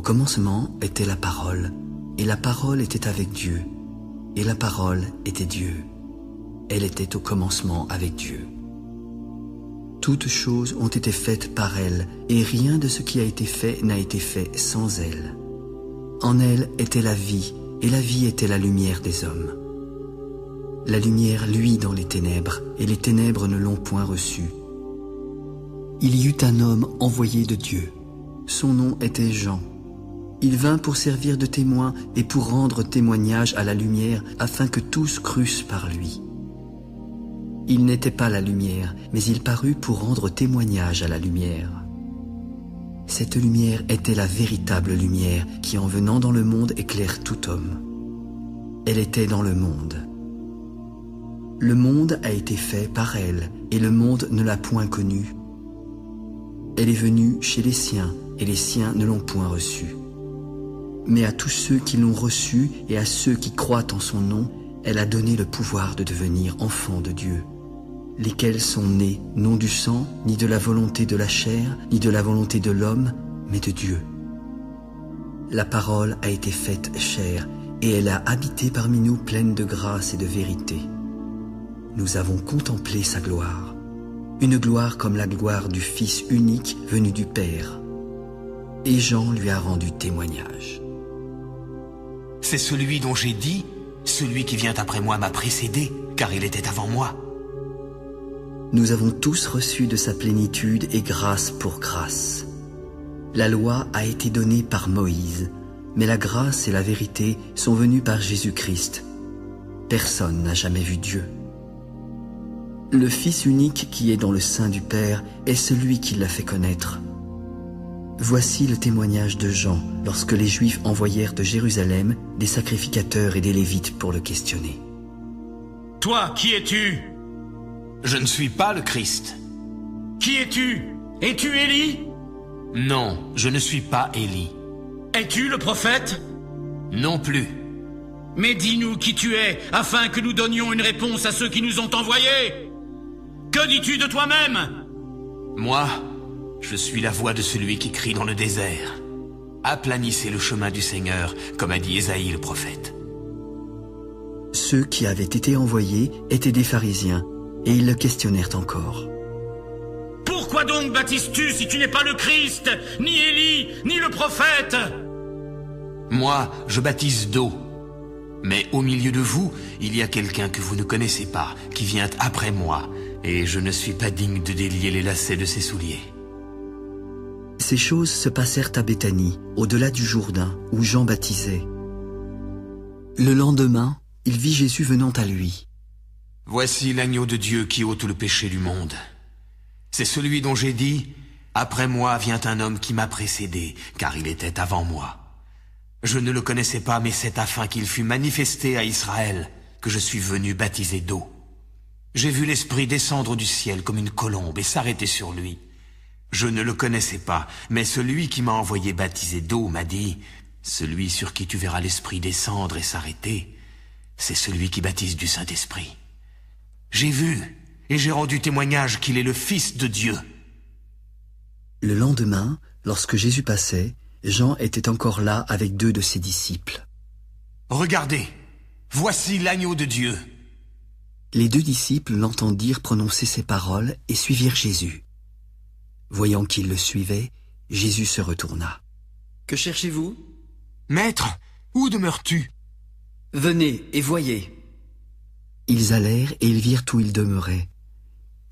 Au commencement était la parole, et la parole était avec Dieu, et la parole était Dieu. Elle était au commencement avec Dieu. Toutes choses ont été faites par elle, et rien de ce qui a été fait n'a été fait sans elle. En elle était la vie, et la vie était la lumière des hommes. La lumière luit dans les ténèbres, et les ténèbres ne l'ont point reçue. Il y eut un homme envoyé de Dieu. Son nom était Jean. Il vint pour servir de témoin et pour rendre témoignage à la lumière, afin que tous crussent par lui. Il n'était pas la lumière, mais il parut pour rendre témoignage à la lumière. Cette lumière était la véritable lumière qui, en venant dans le monde, éclaire tout homme. Elle était dans le monde. Le monde a été fait par elle, et le monde ne l'a point connue. Elle est venue chez les siens, et les siens ne l'ont point reçue. Mais à tous ceux qui l'ont reçue et à ceux qui croient en son nom, elle a donné le pouvoir de devenir enfants de Dieu, lesquels sont nés non du sang, ni de la volonté de la chair, ni de la volonté de l'homme, mais de Dieu. La parole a été faite chair, et elle a habité parmi nous pleine de grâce et de vérité. Nous avons contemplé sa gloire, une gloire comme la gloire du Fils unique venu du Père. Et Jean lui a rendu témoignage. C'est celui dont j'ai dit, celui qui vient après moi m'a précédé, car il était avant moi. Nous avons tous reçu de sa plénitude et grâce pour grâce. La loi a été donnée par Moïse, mais la grâce et la vérité sont venues par Jésus-Christ. Personne n'a jamais vu Dieu. Le Fils unique qui est dans le sein du Père est celui qui l'a fait connaître. Voici le témoignage de Jean lorsque les Juifs envoyèrent de Jérusalem des sacrificateurs et des Lévites pour le questionner. « Toi, qui es-tu » ? « Je ne suis pas le Christ. »« Qui es-tu ? Es-tu Élie ?»« Non, je ne suis pas Élie. »« Es-tu le prophète ?»« Non plus. »« Mais dis-nous qui tu es, afin que nous donnions une réponse à ceux qui nous ont envoyés. Que dis-tu de toi-même ?»« Moi, je suis la voix de celui qui crie dans le désert. Aplanissez le chemin du Seigneur, comme a dit Ésaïe le prophète. » Ceux qui avaient été envoyés étaient des pharisiens, et ils le questionnèrent encore. « Pourquoi donc baptises-tu si tu n'es pas le Christ, ni Élie, ni le prophète ?»« Moi, je baptise d'eau. Mais au milieu de vous, il y a quelqu'un que vous ne connaissez pas, qui vient après moi, et je ne suis pas digne de délier les lacets de ses souliers. » Ces choses se passèrent à Béthanie, au-delà du Jourdain, où Jean baptisait. Le lendemain, il vit Jésus venant à lui. « Voici l'agneau de Dieu qui ôte le péché du monde. C'est celui dont j'ai dit, « Après moi vient un homme qui m'a précédé, car il était avant moi. Je ne le connaissais pas, mais c'est afin qu'il fût manifesté à Israël que je suis venu baptiser d'eau. J'ai vu l'Esprit descendre du ciel comme une colombe et s'arrêter sur lui. Je ne le connaissais pas, mais celui qui m'a envoyé baptiser d'eau m'a dit, « Celui sur qui tu verras l'Esprit descendre et s'arrêter, c'est celui qui baptise du Saint-Esprit. » J'ai vu et j'ai rendu témoignage qu'il est le Fils de Dieu. Le lendemain, lorsque Jésus passait, Jean était encore là avec 2 de ses disciples. « Regardez, voici l'agneau de Dieu. » Les 2 disciples l'entendirent prononcer ces paroles et suivirent Jésus. Voyant qu'ils le suivaient, Jésus se retourna. « Que cherchez-vous » ? ?»« Maître, où demeures-tu » ? ?»« Venez et voyez. » Ils allèrent et ils virent où il demeurait.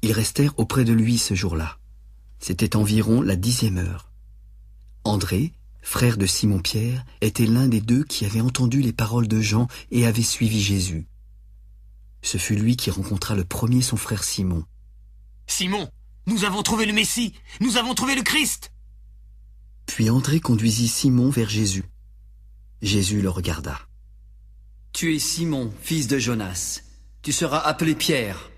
Ils restèrent auprès de lui ce jour-là. C'était environ la 10e heure. André, frère de Simon-Pierre, était l'un des 2 qui avaient entendu les paroles de Jean et avait suivi Jésus. Ce fut lui qui rencontra le premier son frère Simon. « Simon, nous avons trouvé le Messie, nous avons trouvé le Christ !» Puis André conduisit Simon vers Jésus. Jésus le regarda. « Tu es Simon, fils de Jonas. Tu seras appelé Pierre. »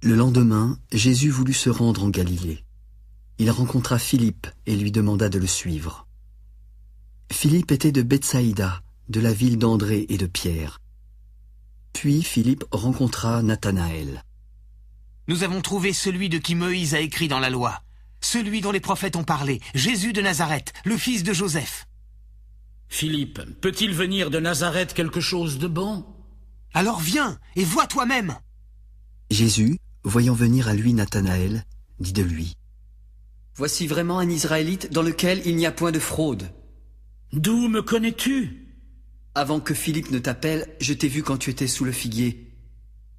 Le lendemain, Jésus voulut se rendre en Galilée. Il rencontra Philippe et lui demanda de le suivre. Philippe était de Bethsaïda, de la ville d'André et de Pierre. Puis Philippe rencontra Nathanaël. « Nous avons trouvé celui de qui Moïse a écrit dans la loi, celui dont les prophètes ont parlé, Jésus de Nazareth, le fils de Joseph. » Philippe, peut-il venir de Nazareth quelque chose de bon? Alors viens et vois toi-même. Jésus, voyant venir à lui Nathanaël, dit de lui: Voici vraiment un Israélite dans lequel il n'y a point de fraude. D'où me connais-tu? Avant que Philippe ne t'appelle, je t'ai vu quand tu étais sous le figuier.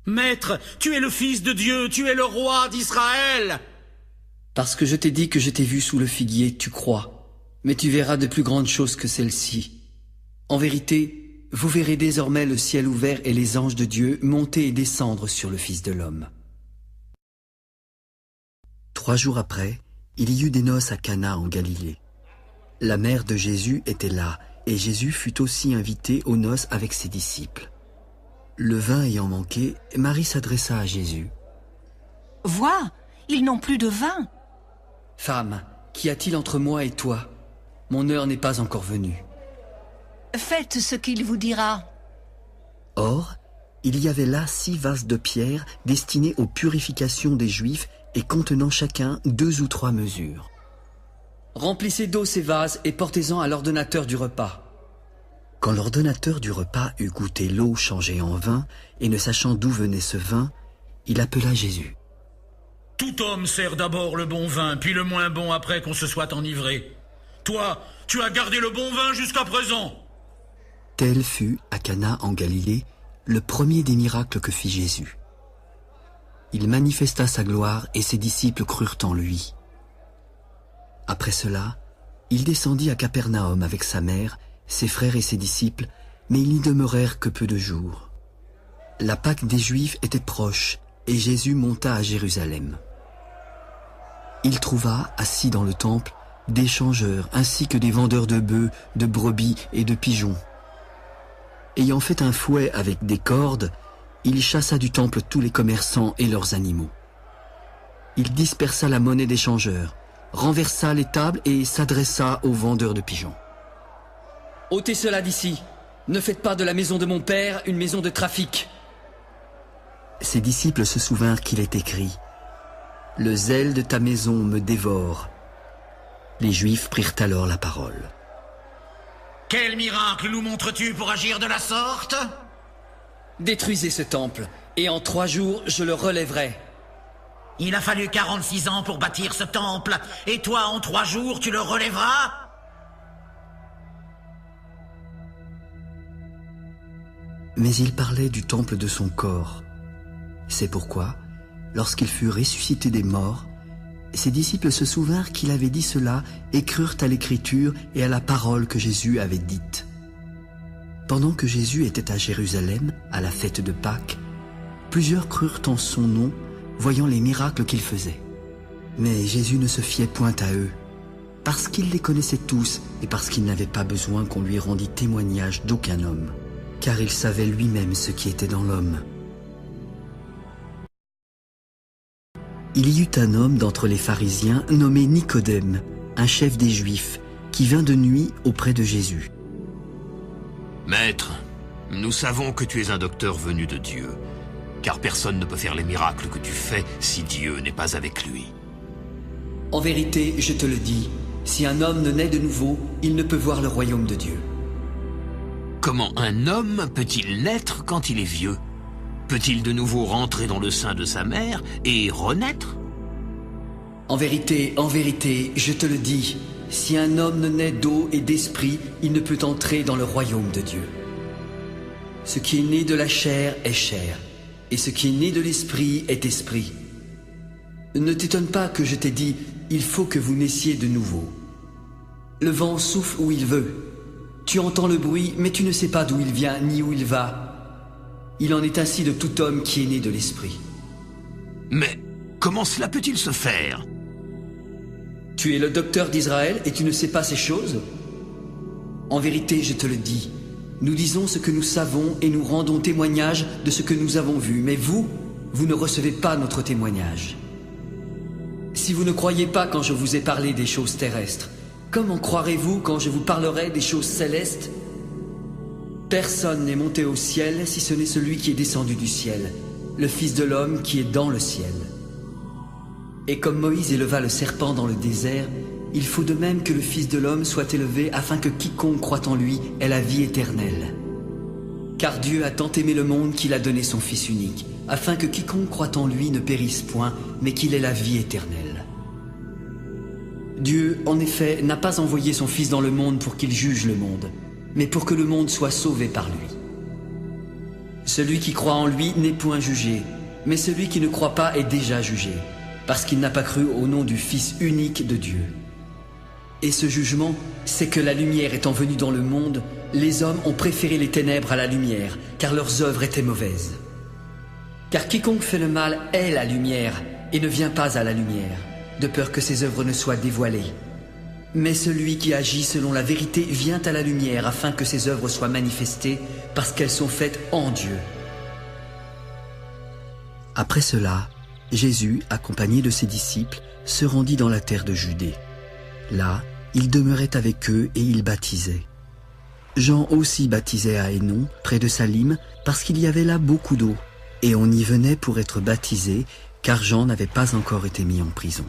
Maître, tu es le Fils de Dieu, tu es le roi d'Israël. Parce que je t'ai dit que je t'ai vu sous le figuier, tu crois. Mais tu verras de plus grandes choses que celles-ci. En vérité, vous verrez désormais le ciel ouvert et les anges de Dieu monter et descendre sur le Fils de l'homme. 3 jours après, il y eut des noces à Cana en Galilée. La mère de Jésus était là, et Jésus fut aussi invité aux noces avec ses disciples. Le vin ayant manqué, Marie s'adressa à Jésus. « Vois, ils n'ont plus de vin. » « Femme, qu'y a-t-il entre moi et toi? Mon heure n'est pas encore venue. » Faites ce qu'il vous dira. Or, il y avait là 6 vases de pierre destinés aux purifications des Juifs et contenant chacun 2 ou 3 mesures. Remplissez d'eau ces vases et portez-en à l'ordonnateur du repas. Quand l'ordonnateur du repas eut goûté l'eau changée en vin, et ne sachant d'où venait ce vin, il appela Jésus. Tout homme sert d'abord le bon vin, puis le moins bon après qu'on se soit enivré. Toi, tu as gardé le bon vin jusqu'à présent. Tel fut, à Cana en Galilée, le premier des miracles que fit Jésus. Il manifesta sa gloire et ses disciples crurent en lui. Après cela, il descendit à Capernaum avec sa mère, ses frères et ses disciples, mais ils n'y demeurèrent que peu de jours. La Pâque des Juifs était proche, et Jésus monta à Jérusalem. Il trouva, assis dans le temple, des changeurs ainsi que des vendeurs de bœufs, de brebis et de pigeons. Ayant fait un fouet avec des cordes, il chassa du temple tous les commerçants et leurs animaux. Il dispersa la monnaie des changeurs, renversa les tables et s'adressa aux vendeurs de pigeons. « Ôtez cela d'ici. Ne faites pas de la maison de mon père une maison de trafic. » Ses disciples se souvinrent qu'il est écrit « Le zèle de ta maison me dévore ». Les Juifs prirent alors la parole. « Quel miracle nous montres-tu pour agir de la sorte ?» « Détruisez ce temple, et en 3 jours je le relèverai. » « Il a fallu 46 ans pour bâtir ce temple, et toi en 3 jours tu le relèveras ?» Mais il parlait du temple de son corps. C'est pourquoi, lorsqu'il fut ressuscité des morts, ses disciples se souvinrent qu'il avait dit cela et crurent à l'écriture et à la parole que Jésus avait dite. Pendant que Jésus était à Jérusalem, à la fête de Pâques, plusieurs crurent en son nom, voyant les miracles qu'il faisait. Mais Jésus ne se fiait point à eux, parce qu'il les connaissait tous et parce qu'il n'avait pas besoin qu'on lui rendît témoignage d'aucun homme, car il savait lui-même ce qui était dans l'homme. Il y eut un homme d'entre les pharisiens nommé Nicodème, un chef des Juifs, qui vint de nuit auprès de Jésus. « Maître, nous savons que tu es un docteur venu de Dieu, car personne ne peut faire les miracles que tu fais si Dieu n'est pas avec lui. » En vérité, je te le dis, si un homme ne naît de nouveau, il ne peut voir le royaume de Dieu. Comment un homme peut-il naître quand il est vieux? Peut-il de nouveau rentrer dans le sein de sa mère et renaître? En vérité, je te le dis, si un homme ne naît d'eau et d'esprit, il ne peut entrer dans le royaume de Dieu. Ce qui est né de la chair est chair, et ce qui est né de l'esprit est esprit. Ne t'étonne pas que je t'ai dit, il faut que vous naissiez de nouveau. Le vent souffle où il veut. Tu entends le bruit, mais tu ne sais pas d'où il vient ni où il va. Il en est ainsi de tout homme qui est né de l'esprit. Mais comment cela peut-il se faire? Tu es le docteur d'Israël et tu ne sais pas ces choses? En vérité, je te le dis, nous disons ce que nous savons et nous rendons témoignage de ce que nous avons vu, mais vous ne recevez pas notre témoignage. Si vous ne croyez pas quand je vous ai parlé des choses terrestres, comment croirez-vous quand je vous parlerai des choses célestes? Personne n'est monté au ciel si ce n'est celui qui est descendu du ciel, le Fils de l'homme qui est dans le ciel. Et comme Moïse éleva le serpent dans le désert, il faut de même que le Fils de l'homme soit élevé afin que quiconque croit en lui ait la vie éternelle. Car Dieu a tant aimé le monde qu'il a donné son Fils unique, afin que quiconque croit en lui ne périsse point, mais qu'il ait la vie éternelle. Dieu, en effet, n'a pas envoyé son Fils dans le monde pour qu'il juge le monde, mais pour que le monde soit sauvé par lui. Celui qui croit en lui n'est point jugé, mais celui qui ne croit pas est déjà jugé, parce qu'il n'a pas cru au nom du Fils unique de Dieu. Et ce jugement, c'est que la lumière étant venue dans le monde, les hommes ont préféré les ténèbres à la lumière, car leurs œuvres étaient mauvaises. Car quiconque fait le mal est la lumière, et ne vient pas à la lumière, de peur que ses œuvres ne soient dévoilées. Mais celui qui agit selon la vérité vient à la lumière, afin que ses œuvres soient manifestées, parce qu'elles sont faites en Dieu. Après cela, Jésus, accompagné de ses disciples, se rendit dans la terre de Judée. Là, il demeurait avec eux et il baptisait. Jean aussi baptisait à Hénon, près de Salim, parce qu'il y avait là beaucoup d'eau, et on y venait pour être baptisé, car Jean n'avait pas encore été mis en prison.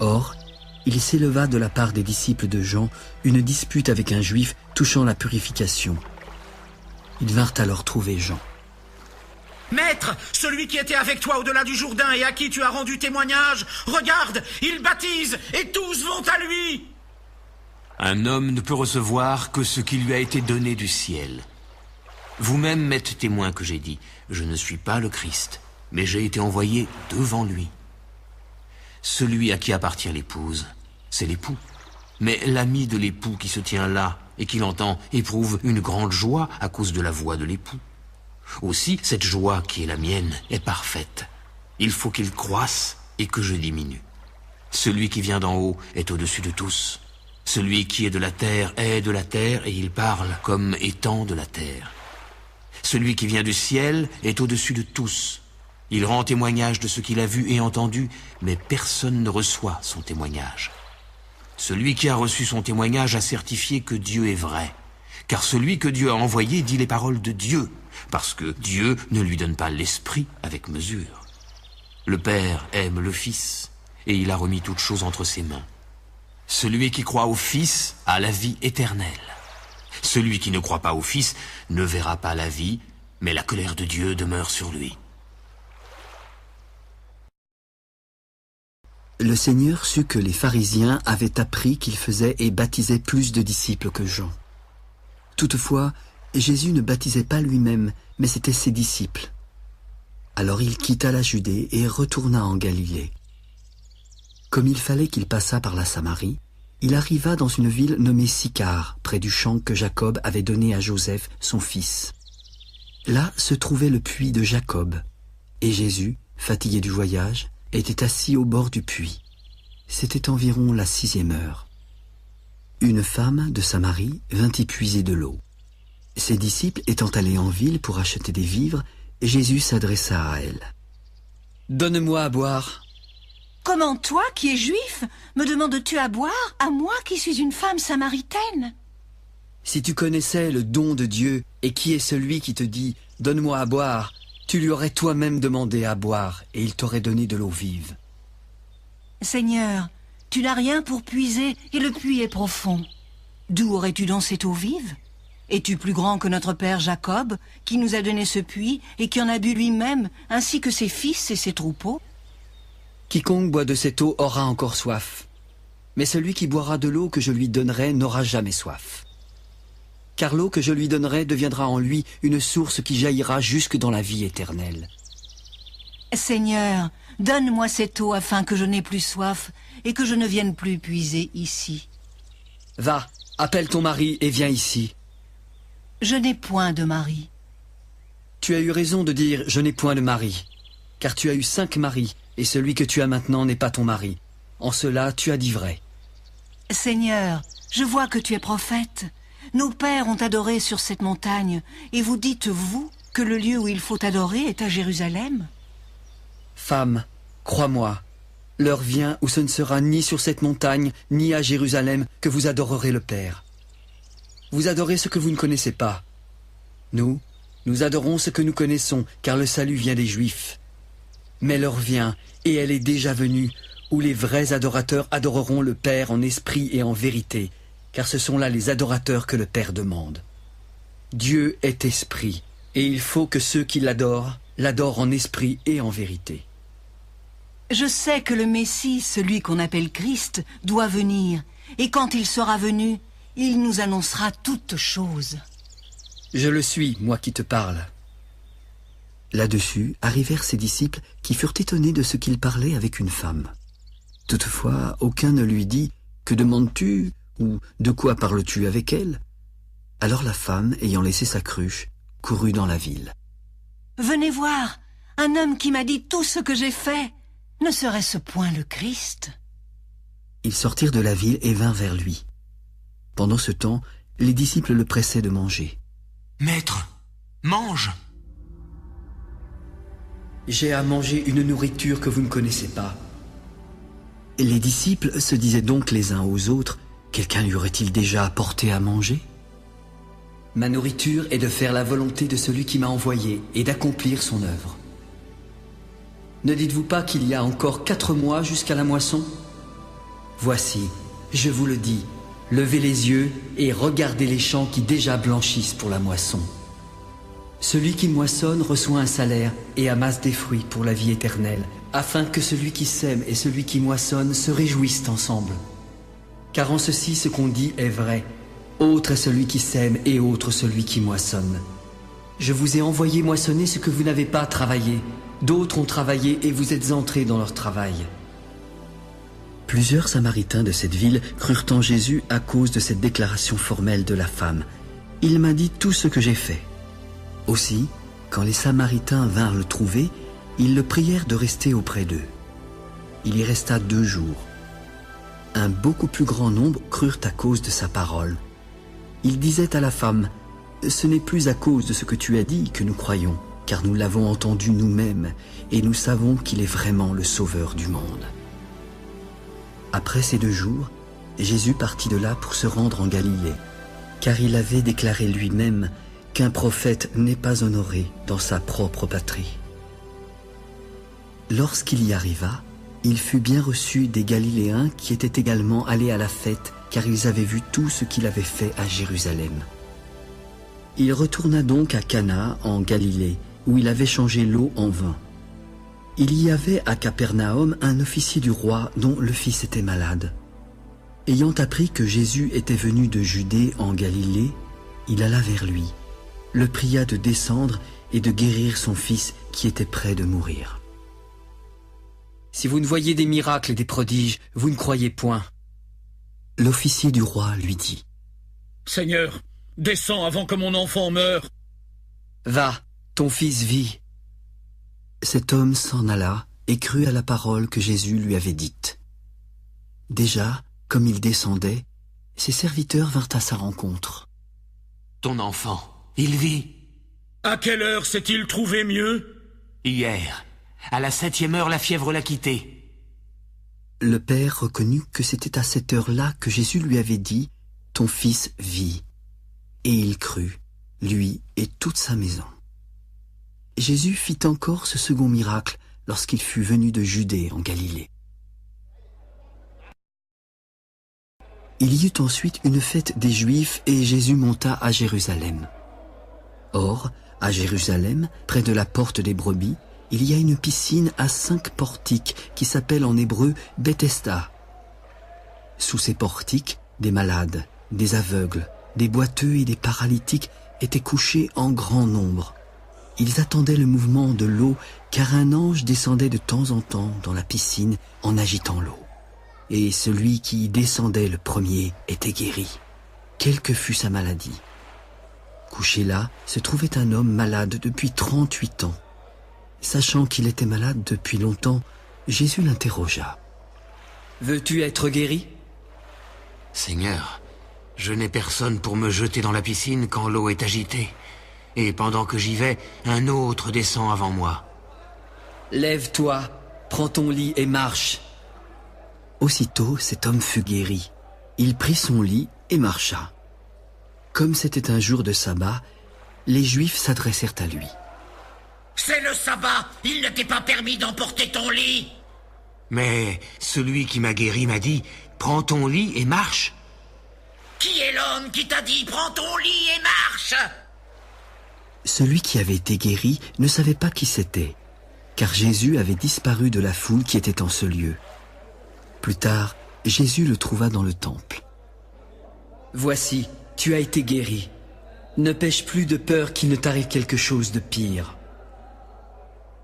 Or, il s'éleva de la part des disciples de Jean une dispute avec un juif touchant la purification. Ils vinrent alors trouver Jean. « Maître, celui qui était avec toi au-delà du Jourdain et à qui tu as rendu témoignage, regarde, il baptise et tous vont à lui !» Un homme ne peut recevoir que ce qui lui a été donné du ciel. Vous-même m'êtes témoin que j'ai dit, je ne suis pas le Christ, mais j'ai été envoyé devant lui. Celui à qui appartient l'épouse, c'est l'époux. Mais l'ami de l'époux qui se tient là et qui l'entend éprouve une grande joie à cause de la voix de l'époux. Aussi, cette joie qui est la mienne est parfaite. Il faut qu'il croisse et que je diminue. Celui qui vient d'en haut est au-dessus de tous. Celui qui est de la terre est de la terre et il parle comme étant de la terre. Celui qui vient du ciel est au-dessus de tous. Il rend témoignage de ce qu'il a vu et entendu, mais personne ne reçoit son témoignage. Celui qui a reçu son témoignage a certifié que Dieu est vrai, car celui que Dieu a envoyé dit les paroles de Dieu, parce que Dieu ne lui donne pas l'esprit avec mesure. Le Père aime le Fils, et il a remis toutes choses entre ses mains. Celui qui croit au Fils a la vie éternelle. Celui qui ne croit pas au Fils ne verra pas la vie, mais la colère de Dieu demeure sur lui. Le Seigneur sut que les pharisiens avaient appris qu'il faisait et baptisait plus de disciples que Jean. Toutefois, Jésus ne baptisait pas lui-même, mais c'étaient ses disciples. Alors il quitta la Judée et retourna en Galilée. Comme il fallait qu'il passât par la Samarie, il arriva dans une ville nommée Sychar, près du champ que Jacob avait donné à Joseph, son fils. Là se trouvait le puits de Jacob, et Jésus, fatigué du voyage, était assis au bord du puits. C'était environ la 6e heure. Une femme de Samarie vint y puiser de l'eau. Ses disciples étant allés en ville pour acheter des vivres, Jésus s'adressa à elle. « Donne-moi à boire. » « Comment toi, qui es juif, me demandes-tu à boire, à moi qui suis une femme samaritaine ?» Si tu connaissais le don de Dieu et qui est celui qui te dit « Donne-moi à boire », tu lui aurais toi-même demandé à boire et il t'aurait donné de l'eau vive. « Seigneur, tu n'as rien pour puiser et le puits est profond. D'où aurais-tu donc cette eau vive? Es-tu plus grand que notre père Jacob, qui nous a donné ce puits et qui en a bu lui-même, ainsi que ses fils et ses troupeaux ?» Quiconque boit de cette eau aura encore soif, mais celui qui boira de l'eau que je lui donnerai n'aura jamais soif. Car l'eau que je lui donnerai deviendra en lui une source qui jaillira jusque dans la vie éternelle. « Seigneur, donne-moi cette eau afin que je n'ai plus soif et que je ne vienne plus puiser ici. » « Va, appelle ton mari et viens ici. »« Je n'ai point de mari. »« Tu as eu raison de dire « je n'ai point de mari », car tu as eu 5 maris, et celui que tu as maintenant n'est pas ton mari. En cela, tu as dit vrai. »« Seigneur, je vois que tu es prophète. Nos pères ont adoré sur cette montagne, et vous dites, vous, que le lieu où il faut adorer est à Jérusalem? » Femme, crois-moi, l'heure vient où ce ne sera ni sur cette montagne, ni à Jérusalem que vous adorerez le Père. Vous adorez ce que vous ne connaissez pas. Nous adorons ce que nous connaissons, car le salut vient des Juifs. Mais l'heure vient, et elle est déjà venue, où les vrais adorateurs adoreront le Père en esprit et en vérité, car ce sont là les adorateurs que le Père demande. Dieu est esprit, et il faut que ceux qui l'adorent en esprit et en vérité. Je sais que le Messie, celui qu'on appelle Christ, doit venir, et quand il sera venu, il nous annoncera toutes choses. Je le suis, moi qui te parle. Là-dessus arrivèrent ses disciples qui furent étonnés de ce qu'il parlait avec une femme. Toutefois, aucun ne lui dit « Que demandes-tu » ou « De quoi parles-tu avec elle ?» Alors la femme, ayant laissé sa cruche, courut dans la ville. « Venez voir, un homme qui m'a dit tout ce que j'ai fait. Ne serait-ce point le Christ ?» Ils sortirent de la ville et vinrent vers lui. Pendant ce temps, les disciples le pressaient de manger. « Maître, mange !»« J'ai à manger une nourriture que vous ne connaissez pas. » Les disciples se disaient donc les uns aux autres, « Quelqu'un lui aurait-il déjà apporté à manger ?» Ma nourriture est de faire la volonté de celui qui m'a envoyé et d'accomplir son œuvre. Ne dites-vous pas qu'il y a encore 4 mois jusqu'à la moisson? Voici, je vous le dis, levez les yeux et regardez les champs qui déjà blanchissent pour la moisson. Celui qui moissonne reçoit un salaire et amasse des fruits pour la vie éternelle, afin que celui qui sème et celui qui moissonne se réjouissent ensemble. Car en ceci, ce qu'on dit est vrai. Autre est celui qui sème et autre celui qui moissonne. Je vous ai envoyé moissonner ce que vous n'avez pas travaillé. D'autres ont travaillé et vous êtes entrés dans leur travail. Plusieurs Samaritains de cette ville crurent en Jésus à cause de cette déclaration formelle de la femme. « Il m'a dit tout ce que j'ai fait. » Aussi, quand les Samaritains vinrent le trouver, ils le prièrent de rester auprès d'eux. Il y resta 2 jours. Un beaucoup plus grand nombre crurent à cause de sa parole. Il disait à la femme, « Ce n'est plus à cause de ce que tu as dit que nous croyons, car nous l'avons entendu nous-mêmes, et nous savons qu'il est vraiment le Sauveur du monde. » Après ces 2 jours, Jésus partit de là pour se rendre en Galilée, car il avait déclaré lui-même qu'un prophète n'est pas honoré dans sa propre patrie. Lorsqu'il y arriva, il fut bien reçu des Galiléens qui étaient également allés à la fête, car ils avaient vu tout ce qu'il avait fait à Jérusalem. Il retourna donc à Cana, en Galilée, où il avait changé l'eau en vin. Il y avait à Capernaum un officier du roi dont le fils était malade. Ayant appris que Jésus était venu de Judée en Galilée, il alla vers lui, le pria de descendre et de guérir son fils qui était près de mourir. Si vous ne voyez des miracles et des prodiges, vous ne croyez point. L'officier du roi lui dit, « Seigneur, descends avant que mon enfant meure. » « Va, ton fils vit. » Cet homme s'en alla et crut à la parole que Jésus lui avait dite. Déjà, comme il descendait, ses serviteurs vinrent à sa rencontre. « Ton enfant, il vit. »« À quelle heure s'est-il trouvé mieux ?»« Hier. À la 7e heure, la fièvre l'a quitté. » Le père reconnut que c'était à cette heure-là que Jésus lui avait dit « Ton fils vit. » Et il crut, lui et toute sa maison. Jésus fit encore ce second miracle lorsqu'il fut venu de Judée en Galilée. Il y eut ensuite une fête des Juifs et Jésus monta à Jérusalem. Or, à Jérusalem, près de la porte des brebis, il y a une piscine à 5 portiques qui s'appelle en hébreu Bethesda. Sous ces portiques, des malades, des aveugles, des boiteux et des paralytiques étaient couchés en grand nombre. Ils attendaient le mouvement de l'eau, car un ange descendait de temps en temps dans la piscine en agitant l'eau. Et celui qui y descendait le premier était guéri, quelle que fût sa maladie. Couché là, se trouvait un homme malade depuis 38 ans. Sachant qu'il était malade depuis longtemps, Jésus l'interrogea. « Veux-tu être guéri ?»« Seigneur, je n'ai personne pour me jeter dans la piscine quand l'eau est agitée. Et pendant que j'y vais, un autre descend avant moi. »« Lève-toi, prends ton lit et marche. » Aussitôt, cet homme fut guéri. Il prit son lit et marcha. Comme c'était un jour de sabbat, les Juifs s'adressèrent à lui. « C'est le sabbat, il ne t'est pas permis d'emporter ton lit !» Mais celui qui m'a guéri m'a dit, prends ton lit et marche. Qui est l'homme qui t'a dit, prends ton lit et marche? Celui qui avait été guéri ne savait pas qui c'était, car Jésus avait disparu de la foule qui était en ce lieu. Plus tard, Jésus le trouva dans le temple. « Voici, tu as été guéri. Ne pêche plus de peur qu'il ne t'arrive quelque chose de pire. »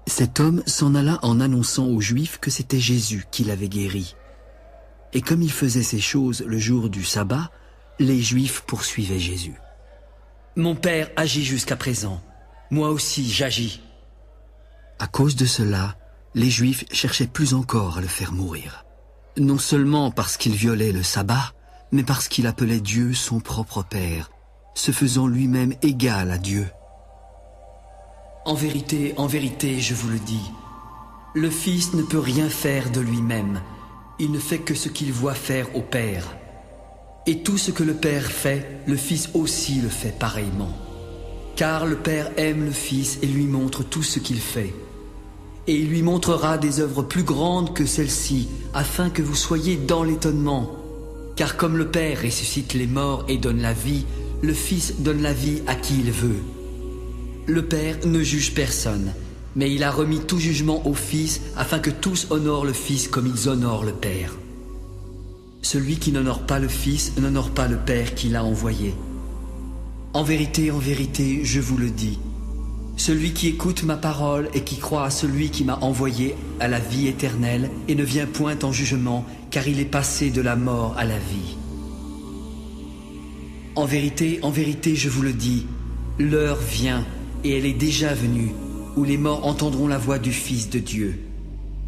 Cet homme s'en alla en annonçant aux Juifs que c'était Jésus qui l'avait guéri. Et comme il faisait ces choses le jour du sabbat, les Juifs poursuivaient Jésus. « Mon Père agit jusqu'à présent. Moi aussi j'agis. » À cause de cela, les Juifs cherchaient plus encore à le faire mourir. Non seulement parce qu'il violait le sabbat, mais parce qu'il appelait Dieu son propre Père, se faisant lui-même égal à Dieu. En vérité, je vous le dis, le Fils ne peut rien faire de lui-même. Il ne fait que ce qu'il voit faire au Père. Et tout ce que le Père fait, le Fils aussi le fait pareillement. Car le Père aime le Fils et lui montre tout ce qu'il fait. Et il lui montrera des œuvres plus grandes que celles-ci, afin que vous soyez dans l'étonnement. Car comme le Père ressuscite les morts et donne la vie, le Fils donne la vie à qui il veut. Le Père ne juge personne, mais il a remis tout jugement au Fils, afin que tous honorent le Fils comme ils honorent le Père. Celui qui n'honore pas le Fils n'honore pas le Père qui l'a envoyé. En vérité, je vous le dis, celui qui écoute ma parole et qui croit à celui qui m'a envoyé a la vie éternelle et ne vient point en jugement, car il est passé de la mort à la vie. En vérité, je vous le dis, l'heure vient, et elle est déjà venue, où les morts entendront la voix du Fils de Dieu.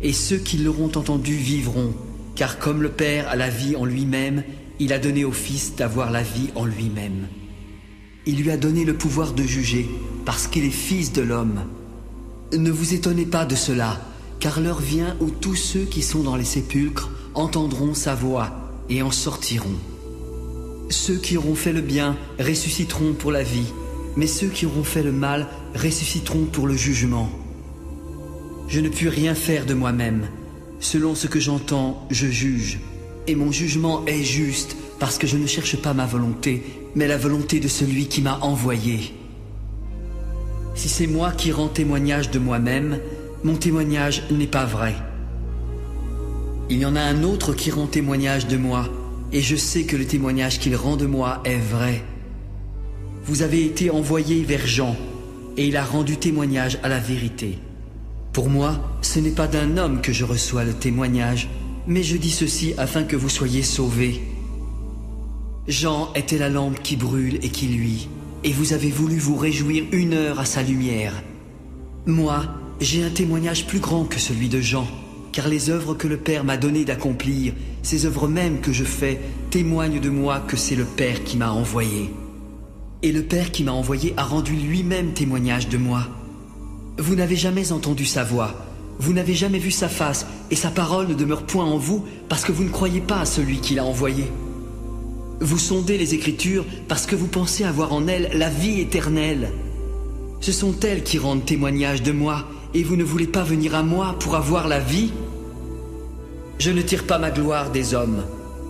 Et ceux qui l'auront entendu vivront, car comme le Père a la vie en lui-même, il a donné au Fils d'avoir la vie en lui-même. Il lui a donné le pouvoir de juger, parce qu'il est Fils de l'homme. Ne vous étonnez pas de cela, car l'heure vient où tous ceux qui sont dans les sépulcres entendront sa voix et en sortiront. Ceux qui auront fait le bien ressusciteront pour la vie, mais ceux qui auront fait le mal ressusciteront pour le jugement. Je ne puis rien faire de moi-même. Selon ce que j'entends, je juge. Et mon jugement est juste, parce que je ne cherche pas ma volonté, mais la volonté de celui qui m'a envoyé. Si c'est moi qui rends témoignage de moi-même, mon témoignage n'est pas vrai. Il y en a un autre qui rend témoignage de moi, et je sais que le témoignage qu'il rend de moi est vrai. Vous avez été envoyé vers Jean, et il a rendu témoignage à la vérité. Pour moi, ce n'est pas d'un homme que je reçois le témoignage, mais je dis ceci afin que vous soyez sauvés. Jean était la lampe qui brûle et qui luit, et vous avez voulu vous réjouir 1 heure à sa lumière. Moi, j'ai un témoignage plus grand que celui de Jean, car les œuvres que le Père m'a donné d'accomplir, ces œuvres mêmes que je fais, témoignent de moi que c'est le Père qui m'a envoyé. Et le Père qui m'a envoyé a rendu lui-même témoignage de moi. Vous n'avez jamais entendu sa voix, vous n'avez jamais vu sa face, et sa parole ne demeure point en vous, parce que vous ne croyez pas à celui qui l'a envoyé. Vous sondez les Écritures parce que vous pensez avoir en elles la vie éternelle. Ce sont elles qui rendent témoignage de moi, et vous ne voulez pas venir à moi pour avoir la vie? Je ne tire pas ma gloire des hommes,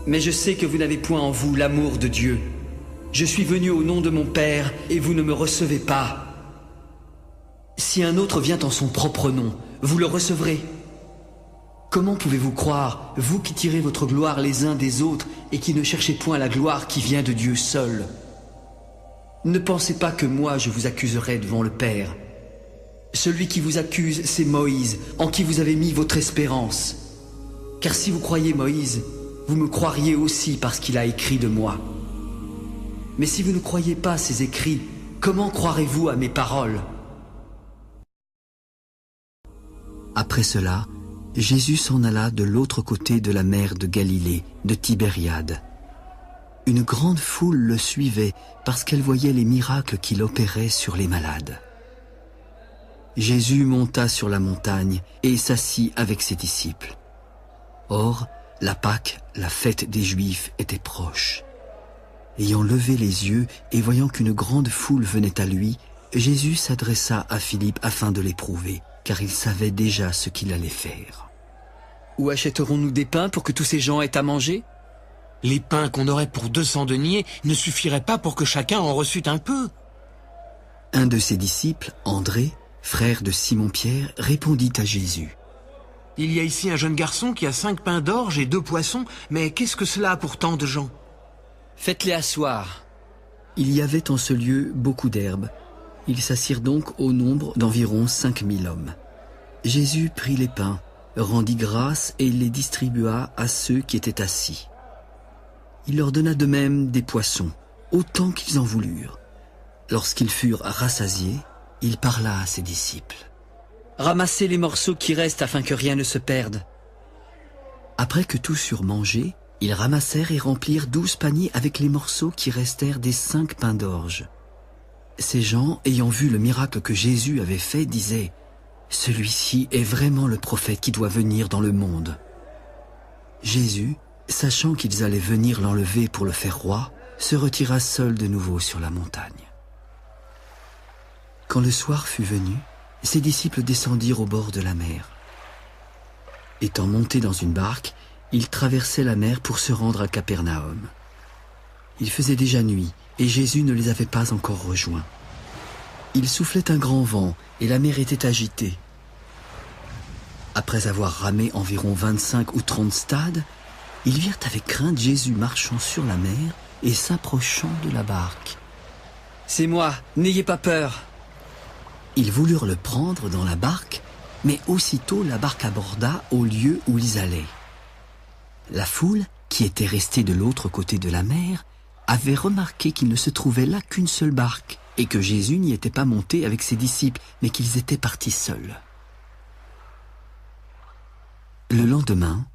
mais je sais que vous n'avez point en vous l'amour de Dieu. Je suis venu au nom de mon Père, et vous ne me recevez pas. Si un autre vient en son propre nom, vous le recevrez. Comment pouvez-vous croire, vous qui tirez votre gloire les uns des autres et qui ne cherchez point la gloire qui vient de Dieu seul? Ne pensez pas que moi je vous accuserai devant le Père. Celui qui vous accuse, c'est Moïse, en qui vous avez mis votre espérance. Car si vous croyez Moïse, vous me croiriez aussi parce qu'il a écrit de moi. Mais si vous ne croyez pas ces écrits, comment croirez-vous à mes paroles? Après cela, Jésus s'en alla de l'autre côté de la mer de Galilée, de Tibériade. Une grande foule le suivait parce qu'elle voyait les miracles qu'il opérait sur les malades. Jésus monta sur la montagne et s'assit avec ses disciples. Or, la Pâque, la fête des Juifs, était proche. Ayant levé les yeux et voyant qu'une grande foule venait à lui, Jésus s'adressa à Philippe afin de l'éprouver, car il savait déjà ce qu'il allait faire. Où achèterons-nous des pains pour que tous ces gens aient à manger? Les pains qu'on aurait pour 200 deniers ne suffiraient pas pour que chacun en reçût un peu. Un de ses disciples, André, frère de Simon-Pierre, répondit à Jésus. Il y a ici un jeune garçon qui a 5 pains d'orge et 2 poissons, mais qu'est-ce que cela a pour tant de gens? Faites-les asseoir. Il y avait en ce lieu beaucoup d'herbes. Ils s'assirent donc au nombre d'environ 5000 hommes. Jésus prit les pains, rendit grâce et les distribua à ceux qui étaient assis. Il leur donna de même des poissons, autant qu'ils en voulurent. Lorsqu'ils furent rassasiés, il parla à ses disciples. Ramassez les morceaux qui restent afin que rien ne se perde. Après que tous eurent mangé, ils ramassèrent et remplirent 12 paniers avec les morceaux qui restèrent des 5 pains d'orge. Ces gens, ayant vu le miracle que Jésus avait fait, disaient « Celui-ci est vraiment le prophète qui doit venir dans le monde. » Jésus, sachant qu'ils allaient venir l'enlever pour le faire roi, se retira seul de nouveau sur la montagne. Quand le soir fut venu, ses disciples descendirent au bord de la mer. Étant montés dans une barque, ils traversaient la mer pour se rendre à Capernaum. Il faisait déjà nuit, et Jésus ne les avait pas encore rejoints. Il soufflait un grand vent, et la mer était agitée. Après avoir ramé environ 25 ou 30 stades, ils virent avec crainte Jésus marchant sur la mer et s'approchant de la barque. « C'est moi, n'ayez pas peur !» Ils voulurent le prendre dans la barque, mais aussitôt la barque aborda au lieu où ils allaient. La foule, qui était restée de l'autre côté de la mer, avait remarqué qu'il ne se trouvait là qu'une seule barque, et que Jésus n'y était pas monté avec ses disciples, mais qu'ils étaient partis seuls. Le lendemain,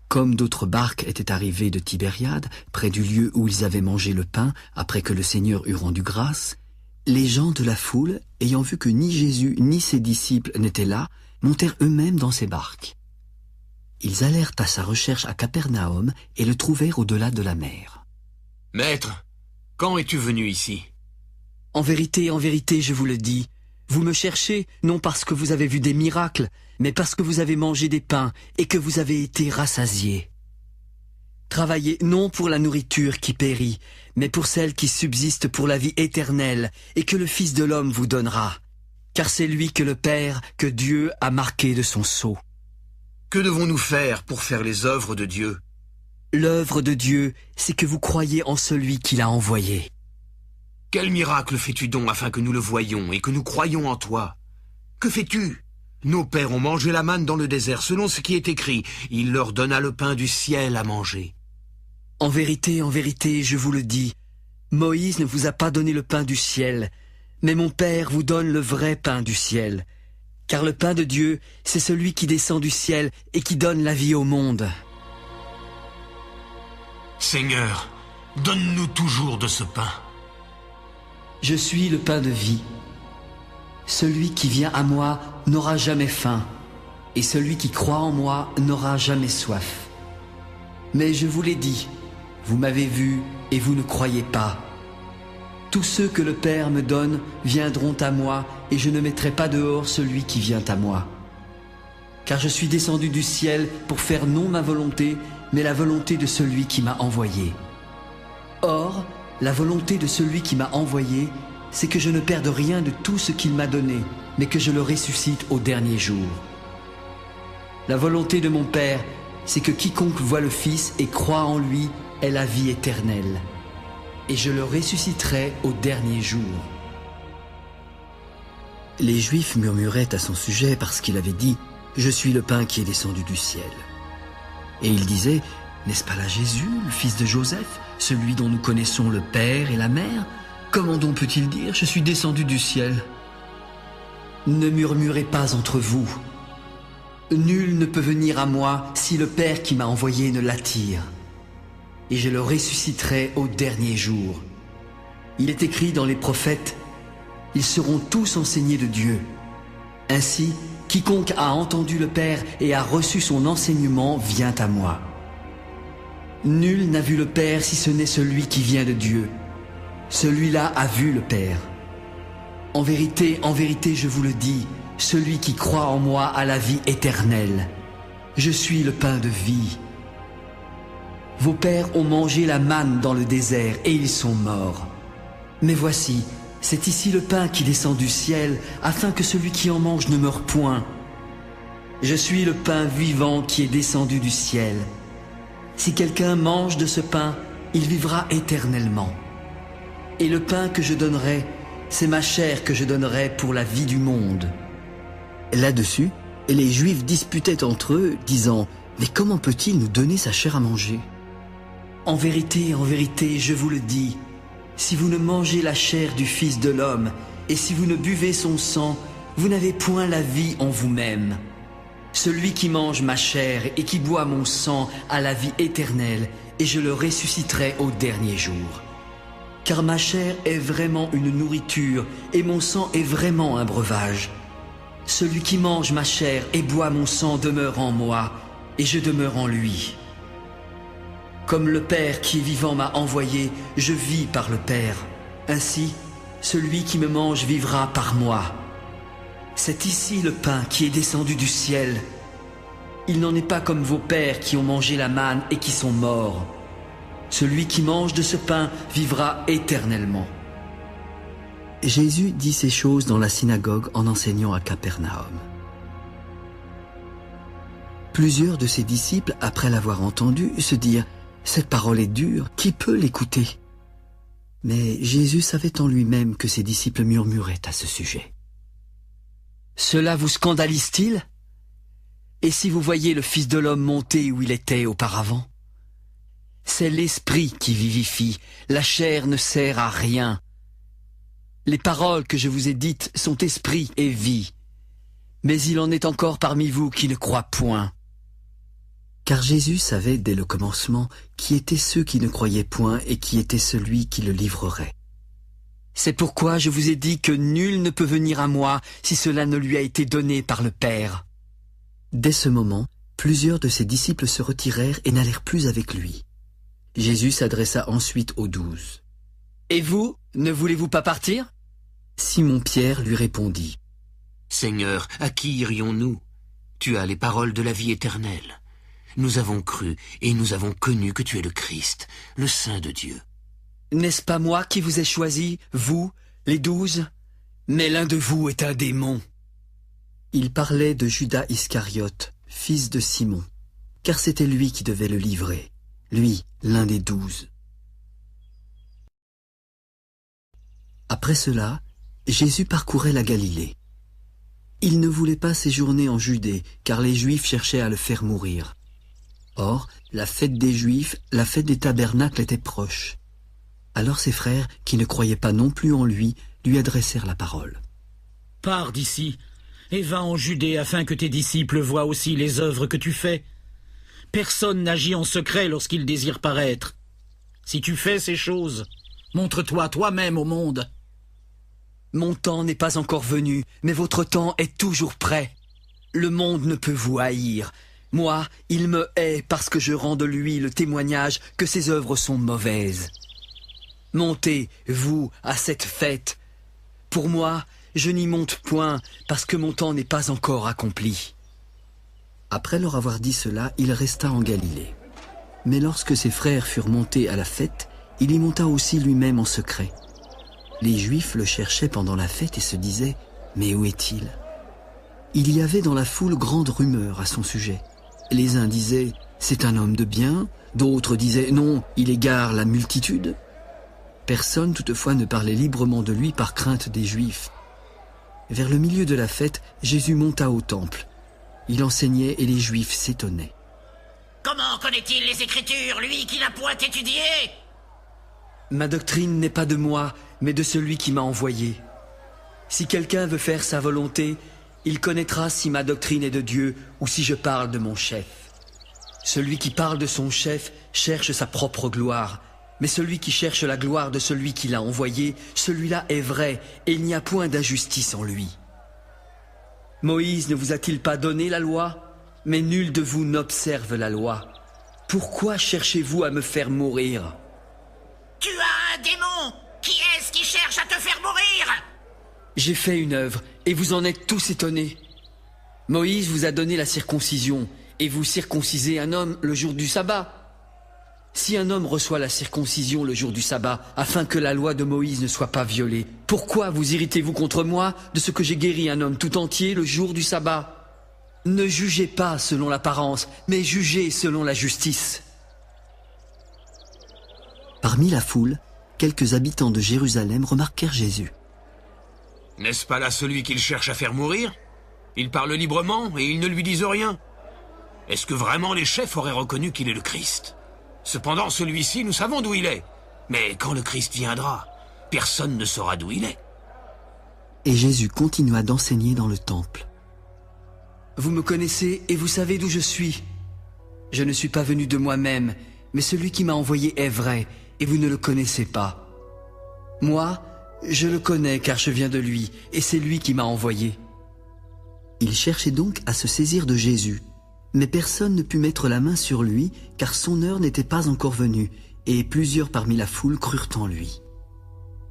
comme d'autres barques étaient arrivées de Tibériade, près du lieu où ils avaient mangé le pain après que le Seigneur eut rendu grâce, les gens de la foule, ayant vu que ni Jésus ni ses disciples n'étaient là, montèrent eux-mêmes dans ces barques. Ils allèrent à sa recherche à Capernaum et le trouvèrent au-delà de la mer. « Maître, quand es-tu venu ici ?» En vérité, je vous le dis, vous me cherchez non parce que vous avez vu des miracles, mais parce que vous avez mangé des pains et que vous avez été rassasiés. Travaillez non pour la nourriture qui périt, mais pour celle qui subsiste pour la vie éternelle et que le Fils de l'homme vous donnera. Car c'est lui que le Père, que Dieu a marqué de son sceau. Que devons-nous faire pour faire les œuvres de Dieu? L'œuvre de Dieu, c'est que vous croyez en celui qui l'a envoyé. Quel miracle fais-tu donc afin que nous le voyions et que nous croyions en toi? Que fais-tu? Nos pères ont mangé la manne dans le désert, selon ce qui est écrit. Il leur donna le pain du ciel à manger. En vérité, je vous le dis, Moïse ne vous a pas donné le pain du ciel, mais mon Père vous donne le vrai pain du ciel. Car le pain de Dieu, c'est celui qui descend du ciel et qui donne la vie au monde. Seigneur, donne-nous toujours de ce pain. Je suis le pain de vie. Celui qui vient à moi n'aura jamais faim, et celui qui croit en moi n'aura jamais soif. Mais je vous l'ai dit, vous m'avez vu et vous ne croyez pas. Tous ceux que le Père me donne viendront à moi, et je ne mettrai pas dehors celui qui vient à moi. Car je suis descendu du ciel pour faire non ma volonté, mais la volonté de celui qui m'a envoyé. Or, la volonté de celui qui m'a envoyé, c'est que je ne perde rien de tout ce qu'il m'a donné, mais que je le ressuscite au dernier jour. La volonté de mon Père, c'est que quiconque voit le Fils et croit en lui ait la vie éternelle. Et je le ressusciterai au dernier jour. Les Juifs murmuraient à son sujet parce qu'il avait dit « Je suis le pain qui est descendu du ciel ». Et ils disaient « N'est-ce pas là Jésus, le fils de Joseph, celui dont nous connaissons le Père et la Mère ? Comment donc peut-il dire « Je suis descendu du ciel » ? Ne murmurez pas entre vous. Nul ne peut venir à moi si le Père qui m'a envoyé ne l'attire. Et je le ressusciterai au dernier jour. Il est écrit dans les prophètes, ils seront tous enseignés de Dieu. Ainsi, quiconque a entendu le Père et a reçu son enseignement vient à moi. Nul n'a vu le Père si ce n'est celui qui vient de Dieu. Celui-là a vu le Père. En vérité, je vous le dis, celui qui croit en moi a la vie éternelle. Je suis le pain de vie. Vos pères ont mangé la manne dans le désert et ils sont morts. Mais voici, c'est ici le pain qui descend du ciel, afin que celui qui en mange ne meure point. Je suis le pain vivant qui est descendu du ciel. Si quelqu'un mange de ce pain, il vivra éternellement. Et le pain que je donnerai, c'est ma chair que je donnerai pour la vie du monde. » Là-dessus, les Juifs disputaient entre eux, disant « Mais comment peut-il nous donner sa chair à manger ?» En vérité, je vous le dis, si vous ne mangez la chair du Fils de l'homme, et si vous ne buvez son sang, vous n'avez point la vie en vous-même. Celui qui mange ma chair et qui boit mon sang a la vie éternelle, et je le ressusciterai au dernier jour. Car ma chair est vraiment une nourriture, et mon sang est vraiment un breuvage. Celui qui mange ma chair et boit mon sang demeure en moi, et je demeure en lui. Comme le Père qui est vivant m'a envoyé, je vis par le Père. Ainsi, celui qui me mange vivra par moi. C'est ici le pain qui est descendu du ciel. Il n'en est pas comme vos pères qui ont mangé la manne et qui sont morts. Celui qui mange de ce pain vivra éternellement. Jésus dit ces choses dans la synagogue en enseignant à Capernaum. Plusieurs de ses disciples, après l'avoir entendu, se dirent « Cette parole est dure, qui peut l'écouter ?» Mais Jésus savait en lui-même que ses disciples murmuraient à ce sujet. « Cela vous scandalise-t-il? Et si vous voyez le Fils de l'homme monter où il était auparavant? C'est l'Esprit qui vivifie, la chair ne sert à rien. Les paroles que je vous ai dites sont esprit et vie. Mais il en est encore parmi vous qui ne croient point. » Car Jésus savait dès le commencement qui étaient ceux qui ne croyaient point et qui était celui qui le livrerait. C'est pourquoi je vous ai dit que nul ne peut venir à moi si cela ne lui a été donné par le Père. Dès ce moment, plusieurs de ses disciples se retirèrent et n'allèrent plus avec lui. Jésus s'adressa ensuite aux 12. « Et vous, ne voulez-vous pas partir ?» Simon-Pierre lui répondit. « Seigneur, à qui irions-nous? Tu as les paroles de la vie éternelle. Nous avons cru et nous avons connu que tu es le Christ, le Saint de Dieu. » N'est-ce pas moi qui vous ai choisi, vous, les 12? Mais l'un de vous est un démon. Il parlait de Judas Iscariote, fils de Simon, car c'était lui qui devait le livrer, lui, l'un des 12. Après cela, Jésus parcourait la Galilée. Il ne voulait pas séjourner en Judée, car les Juifs cherchaient à le faire mourir. Or, la fête des Juifs, la fête des tabernacles était proche. Alors ses frères, qui ne croyaient pas non plus en lui adressèrent la parole. « Pars d'ici, et va en Judée afin que tes disciples voient aussi les œuvres que tu fais. Personne n'agit en secret lorsqu'il désire paraître. Si tu fais ces choses, montre-toi toi-même au monde. » Mon temps n'est pas encore venu, mais votre temps est toujours prêt. Le monde ne peut vous haïr. Moi, il me hait parce que je rends de lui le témoignage que ses œuvres sont mauvaises. Montez, vous, à cette fête. Pour moi, je n'y monte point, parce que mon temps n'est pas encore accompli. » Après leur avoir dit cela, il resta en Galilée. Mais lorsque ses frères furent montés à la fête, il y monta aussi lui-même en secret. Les Juifs le cherchaient pendant la fête et se disaient « Mais où est-il » Il y avait dans la foule grande rumeur à son sujet. Les uns disaient « C'est un homme de bien », d'autres disaient « Non, il égare la multitude ». Personne toutefois ne parlait librement de lui par crainte des Juifs. Vers le milieu de la fête, Jésus monta au temple. Il enseignait et les Juifs s'étonnaient. « Comment connaît-il les Écritures, lui qui n'a point étudié ?» Ma doctrine n'est pas de moi, mais de celui qui m'a envoyé. Si quelqu'un veut faire sa volonté, il connaîtra si ma doctrine est de Dieu ou si je parle de mon chef. Celui qui parle de son chef cherche sa propre gloire, mais celui qui cherche la gloire de celui qui l'a envoyé, celui-là est vrai, et il n'y a point d'injustice en lui. Moïse ne vous a-t-il pas donné la loi? Mais nul de vous n'observe la loi. Pourquoi cherchez-vous à me faire mourir? Tu as un démon! Qui est-ce qui cherche à te faire mourir? J'ai fait une œuvre, et vous en êtes tous étonnés. Moïse vous a donné la circoncision, et vous circoncisez un homme le jour du sabbat. Si un homme reçoit la circoncision le jour du sabbat, afin que la loi de Moïse ne soit pas violée, pourquoi vous irritez-vous contre moi de ce que j'ai guéri un homme tout entier le jour du sabbat? Ne jugez pas selon l'apparence, mais jugez selon la justice. Parmi la foule, quelques habitants de Jérusalem remarquèrent Jésus. N'est-ce pas là celui qu'il cherche à faire mourir? Il parle librement et ils ne lui disent rien. Est-ce que vraiment les chefs auraient reconnu qu'il est le Christ? Cependant, celui-ci, nous savons d'où il est. Mais quand le Christ viendra, personne ne saura d'où il est. Et Jésus continua d'enseigner dans le temple. Vous me connaissez et vous savez d'où je suis. Je ne suis pas venu de moi-même, mais celui qui m'a envoyé est vrai, et vous ne le connaissez pas. Moi, je le connais car je viens de lui, et c'est lui qui m'a envoyé. Il cherchait donc à se saisir de Jésus. Mais personne ne put mettre la main sur lui, car son heure n'était pas encore venue, et plusieurs parmi la foule crurent en lui.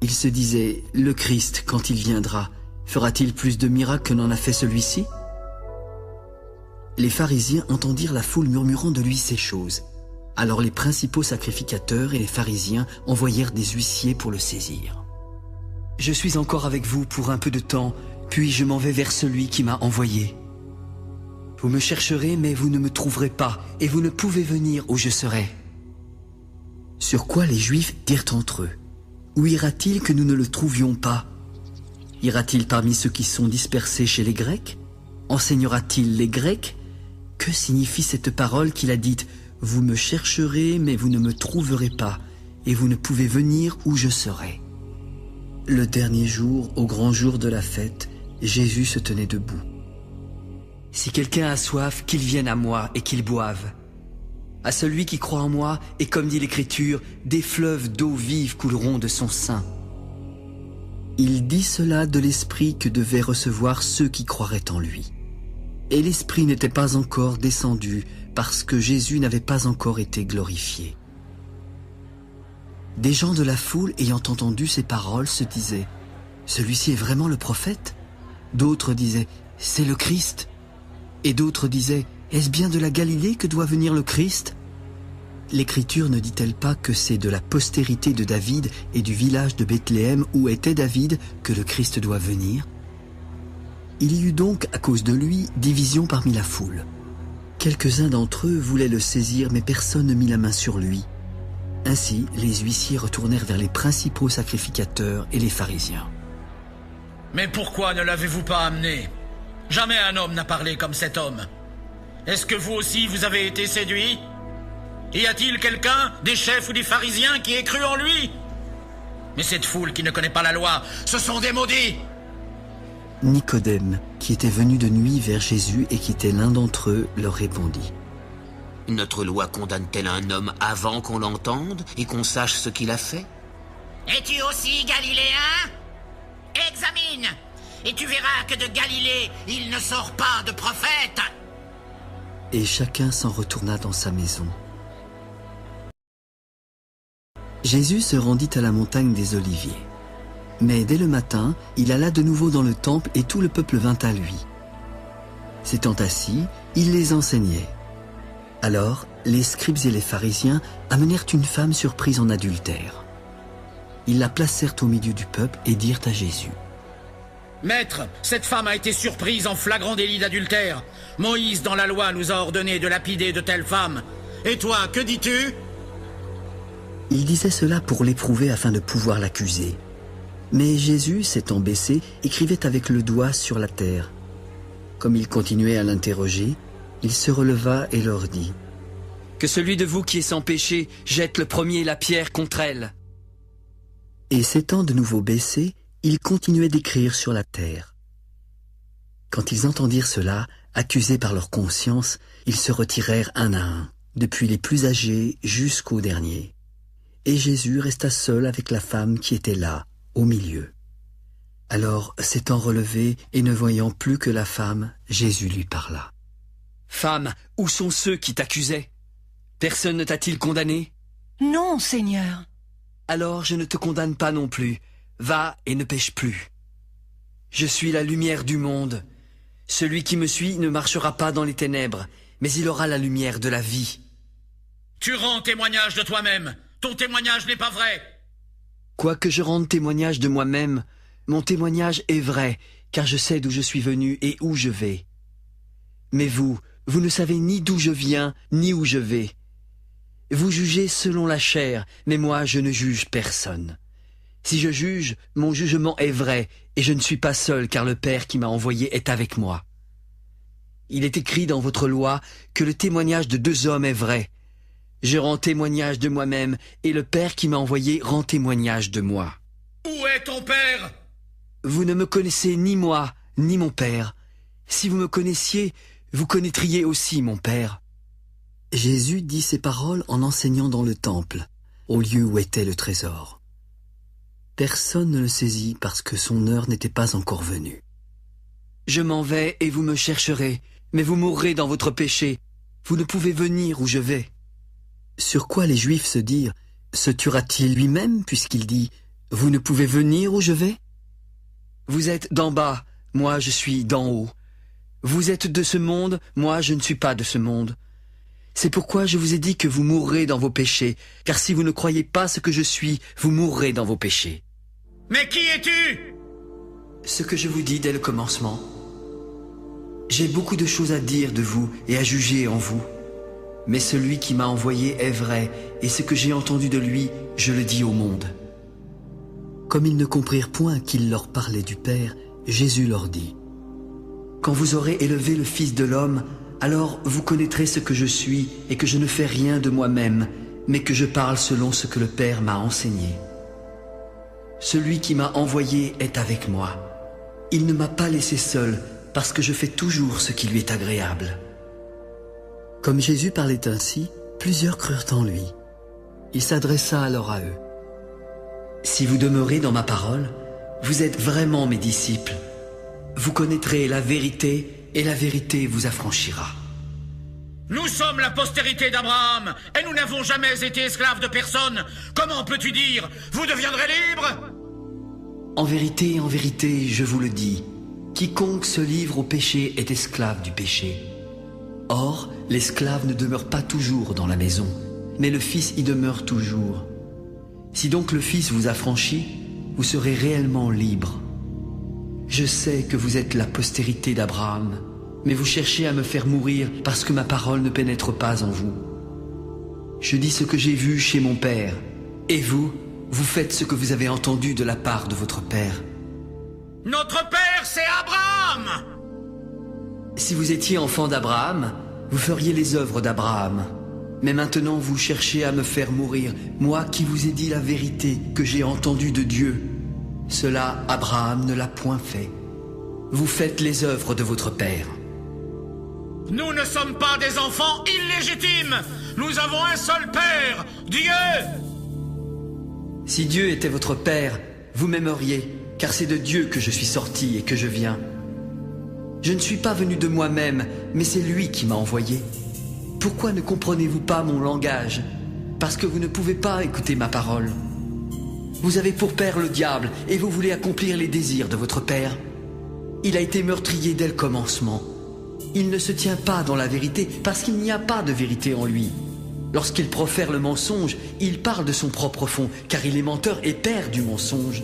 Il se disait, le Christ, quand il viendra, fera-t-il plus de miracles que n'en a fait celui-ci? Les pharisiens entendirent la foule murmurant de lui ces choses. Alors les principaux sacrificateurs et les pharisiens envoyèrent des huissiers pour le saisir. Je suis encore avec vous pour un peu de temps, puis je m'en vais vers celui qui m'a envoyé. Vous me chercherez, mais vous ne me trouverez pas, et vous ne pouvez venir où je serai. Sur quoi les Juifs dirent entre eux, où ira-t-il que nous ne le trouvions pas? Ira-t-il parmi ceux qui sont dispersés chez les Grecs? Enseignera-t-il les Grecs? Que signifie cette parole qu'il a dite, vous me chercherez, mais vous ne me trouverez pas, et vous ne pouvez venir où je serai? Le dernier jour, au grand jour de la fête, Jésus se tenait debout. Si quelqu'un a soif, qu'il vienne à moi et qu'il boive. À celui qui croit en moi, et comme dit l'Écriture, des fleuves d'eau vive couleront de son sein. Il dit cela de l'Esprit que devaient recevoir ceux qui croiraient en lui. Et l'Esprit n'était pas encore descendu, parce que Jésus n'avait pas encore été glorifié. Des gens de la foule, ayant entendu ces paroles, se disaient « Celui-ci est vraiment le prophète ?» D'autres disaient « C'est le Christ ?» Et d'autres disaient « Est-ce bien de la Galilée que doit venir le Christ ?» L'Écriture ne dit-elle pas que c'est de la postérité de David et du village de Bethléem où était David que le Christ doit venir? Il y eut donc, à cause de lui, division parmi la foule. Quelques-uns d'entre eux voulaient le saisir, mais personne ne mit la main sur lui. Ainsi, les huissiers retournèrent vers les principaux sacrificateurs et les pharisiens. « Mais pourquoi ne l'avez-vous pas amené? Jamais un homme n'a parlé comme cet homme. Est-ce que vous aussi vous avez été séduits? Y a-t-il quelqu'un, des chefs ou des pharisiens, qui ait cru en lui? Mais cette foule qui ne connaît pas la loi, ce sont des maudits! » Nicodème, qui était venu de nuit vers Jésus et qui était l'un d'entre eux, leur répondit. « Notre loi condamne-t-elle un homme avant qu'on l'entende et qu'on sache ce qu'il a fait? Es-tu aussi galiléen? Examine, et tu verras que de Galilée, il ne sort pas de prophète. » Et chacun s'en retourna dans sa maison. Jésus se rendit à la montagne des Oliviers. Mais dès le matin, il alla de nouveau dans le temple et tout le peuple vint à lui. S'étant assis, il les enseignait. Alors, les scribes et les pharisiens amenèrent une femme surprise en adultère. Ils la placèrent au milieu du peuple et dirent à Jésus. « Maître, cette femme a été surprise en flagrant délit d'adultère. Moïse, dans la loi, nous a ordonné de lapider de telles femmes. Et toi, que dis-tu » Il disait cela pour l'éprouver afin de pouvoir l'accuser. Mais Jésus, s'étant baissé, écrivait avec le doigt sur la terre. Comme il continuait à l'interroger, il se releva et leur dit « Que celui de vous qui est sans péché jette le premier la pierre contre elle. » Et s'étant de nouveau baissé, il continuait d'écrire sur la terre. Quand ils entendirent cela, accusés par leur conscience, ils se retirèrent un à un, depuis les plus âgés jusqu'aux derniers. Et Jésus resta seul avec la femme qui était là, au milieu. Alors, s'étant relevé et ne voyant plus que la femme, Jésus lui parla. « Femme, où sont ceux qui t'accusaient? Personne ne t'a-t-il condamné? » ?»« Non, Seigneur. » »« Alors je ne te condamne pas non plus. Va et ne pêche plus. Je suis la lumière du monde. Celui qui me suit ne marchera pas dans les ténèbres, mais il aura la lumière de la vie. Tu rends témoignage de toi-même. Ton témoignage n'est pas vrai. Quoique je rende témoignage de moi-même, mon témoignage est vrai, car je sais d'où je suis venu et où je vais. Mais vous ne savez ni d'où je viens, ni où je vais. Vous jugez selon la chair, mais moi je ne juge personne. Si je juge, mon jugement est vrai, et je ne suis pas seul, car le Père qui m'a envoyé est avec moi. Il est écrit dans votre loi que le témoignage de 2 hommes est vrai. Je rends témoignage de moi-même, et le Père qui m'a envoyé rend témoignage de moi. Où est ton père? Vous ne me connaissez ni moi, ni mon Père. Si vous me connaissiez, vous connaîtriez aussi mon Père. Jésus dit ces paroles en enseignant dans le temple, au lieu où était le trésor. Personne ne le saisit parce que son heure n'était pas encore venue. Je m'en vais et vous me chercherez, mais vous mourrez dans votre péché. Vous ne pouvez venir où je vais. Sur quoi les Juifs se dirent, se tuera-t-il lui-même puisqu'il dit « Vous ne pouvez venir où je vais » Vous êtes d'en bas, moi je suis d'en haut. Vous êtes de ce monde, moi je ne suis pas de ce monde. C'est pourquoi je vous ai dit que vous mourrez dans vos péchés, car si vous ne croyez pas ce que je suis, vous mourrez dans vos péchés. Mais qui es-tu? Ce que je vous dis dès le commencement. J'ai beaucoup de choses à dire de vous et à juger en vous. Mais celui qui m'a envoyé est vrai, et ce que j'ai entendu de lui, je le dis au monde. Comme ils ne comprirent point qu'il leur parlait du Père, Jésus leur dit « Quand vous aurez élevé le Fils de l'homme, alors vous connaîtrez ce que je suis et que je ne fais rien de moi-même, mais que je parle selon ce que le Père m'a enseigné. Celui qui m'a envoyé est avec moi. Il ne m'a pas laissé seul, parce que je fais toujours ce qui lui est agréable. » Comme Jésus parlait ainsi, plusieurs crurent en lui. Il s'adressa alors à eux. « Si vous demeurez dans ma parole, vous êtes vraiment mes disciples. Vous connaîtrez la vérité, et la vérité vous affranchira. » Nous sommes la postérité d'Abraham, et nous n'avons jamais été esclaves de personne. Comment peux-tu dire, vous deviendrez libres? En vérité, je vous le dis, quiconque se livre au péché est esclave du péché. Or, l'esclave ne demeure pas toujours dans la maison, mais le Fils y demeure toujours. Si donc le Fils vous affranchit, vous serez réellement libre. Je sais que vous êtes la postérité d'Abraham, mais vous cherchez à me faire mourir parce que ma parole ne pénètre pas en vous. Je dis ce que j'ai vu chez mon Père, et vous faites ce que vous avez entendu de la part de votre Père. Notre Père, c'est Abraham! Si vous étiez enfant d'Abraham, vous feriez les œuvres d'Abraham. Mais maintenant vous cherchez à me faire mourir, moi qui vous ai dit la vérité que j'ai entendue de Dieu. Cela, Abraham ne l'a point fait. Vous faites les œuvres de votre père. Nous ne sommes pas des enfants illégitimes. Nous avons un seul Père, Dieu. Si Dieu était votre Père, vous m'aimeriez, car c'est de Dieu que je suis sorti et que je viens. Je ne suis pas venu de moi-même, mais c'est lui qui m'a envoyé. Pourquoi ne comprenez-vous pas mon langage? Parce que vous ne pouvez pas écouter ma parole. Vous avez pour père le diable, et vous voulez accomplir les désirs de votre père. Il a été meurtrier dès le commencement. Il ne se tient pas dans la vérité, parce qu'il n'y a pas de vérité en lui. Lorsqu'il profère le mensonge, il parle de son propre fond, car il est menteur et père du mensonge.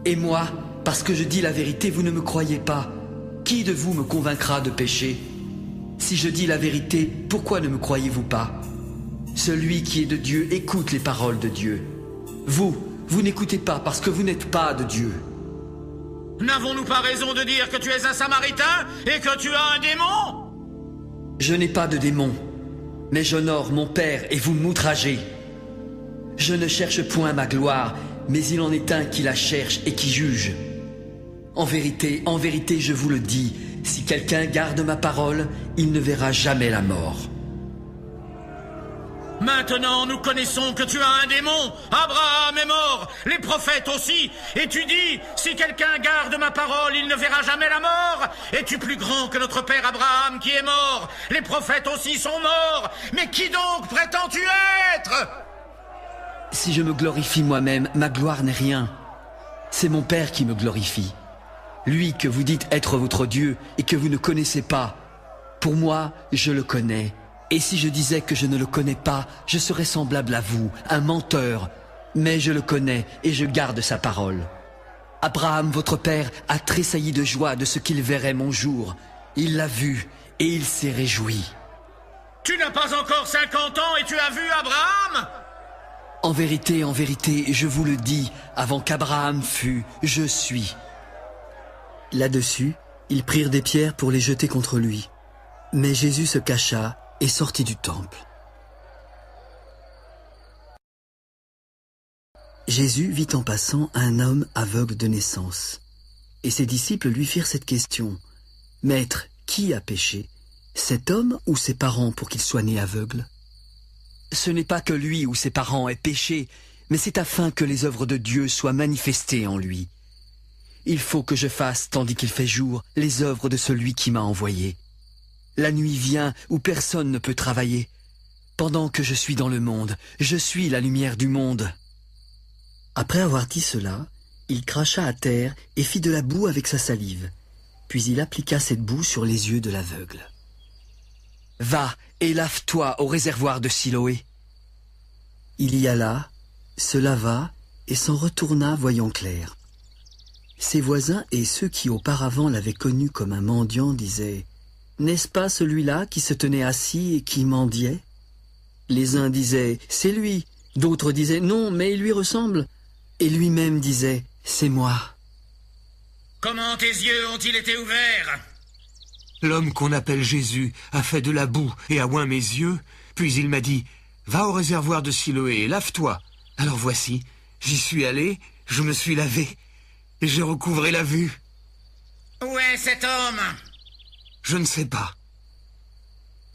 Et moi, parce que je dis la vérité, vous ne me croyez pas. Qui de vous me convaincra de péché? Si je dis la vérité, pourquoi ne me croyez-vous pas? Celui qui est de Dieu écoute les paroles de Dieu. Vous n'écoutez pas parce que vous n'êtes pas de Dieu. N'avons-nous pas raison de dire que tu es un Samaritain et que tu as un démon? Je n'ai pas de démon, mais j'honore mon Père et vous m'outragez. Je ne cherche point ma gloire, mais il en est un qui la cherche et qui juge. En vérité, je vous le dis, si quelqu'un garde ma parole, il ne verra jamais la mort. Maintenant, nous connaissons que tu as un démon. Abraham est mort, les prophètes aussi. Et tu dis, si quelqu'un garde ma parole, il ne verra jamais la mort. Es-tu plus grand que notre père Abraham qui est mort? Les prophètes aussi sont morts. Mais qui donc prétends-tu être? Si je me glorifie moi-même, ma gloire n'est rien. C'est mon Père qui me glorifie. Lui que vous dites être votre Dieu et que vous ne connaissez pas. Pour moi, je le connais. Et si je disais que je ne le connais pas, je serais semblable à vous, un menteur. Mais je le connais et je garde sa parole. Abraham, votre père, a tressailli de joie de ce qu'il verrait mon jour. Il l'a vu et il s'est réjoui. Tu n'as pas encore 50 ans et tu as vu Abraham? En vérité, je vous le dis, avant qu'Abraham fût, je suis. Là-dessus, ils prirent des pierres pour les jeter contre lui. Mais Jésus se cacha et sortit du temple. Jésus vit en passant un homme aveugle de naissance. Et ses disciples lui firent cette question. « Maître, qui a péché, cet homme ou ses parents pour qu'il soit né aveugle ?» Ce n'est pas que lui ou ses parents aient péché, mais c'est afin que les œuvres de Dieu soient manifestées en lui. Il faut que je fasse, tandis qu'il fait jour, les œuvres de celui qui m'a envoyé. La nuit vient où personne ne peut travailler. Pendant que je suis dans le monde, je suis la lumière du monde. Après avoir dit cela, il cracha à terre et fit de la boue avec sa salive. Puis il appliqua cette boue sur les yeux de l'aveugle. « Va et lave-toi au réservoir de Siloé. » Il y alla, se lava et s'en retourna voyant clair. Ses voisins et ceux qui auparavant l'avaient connu comme un mendiant disaient « N'est-ce pas celui-là qui se tenait assis et qui mendiait ?» Les uns disaient « C'est lui », d'autres disaient « Non, mais il lui ressemble », et lui-même disait « C'est moi ». Comment tes yeux ont-ils été ouverts? L'homme qu'on appelle Jésus a fait de la boue et a oint mes yeux, puis il m'a dit « Va au réservoir de Siloé et lave-toi ». Alors voici, j'y suis allé, je me suis lavé, et j'ai recouvré la vue. Où est cet homme? Je ne sais pas.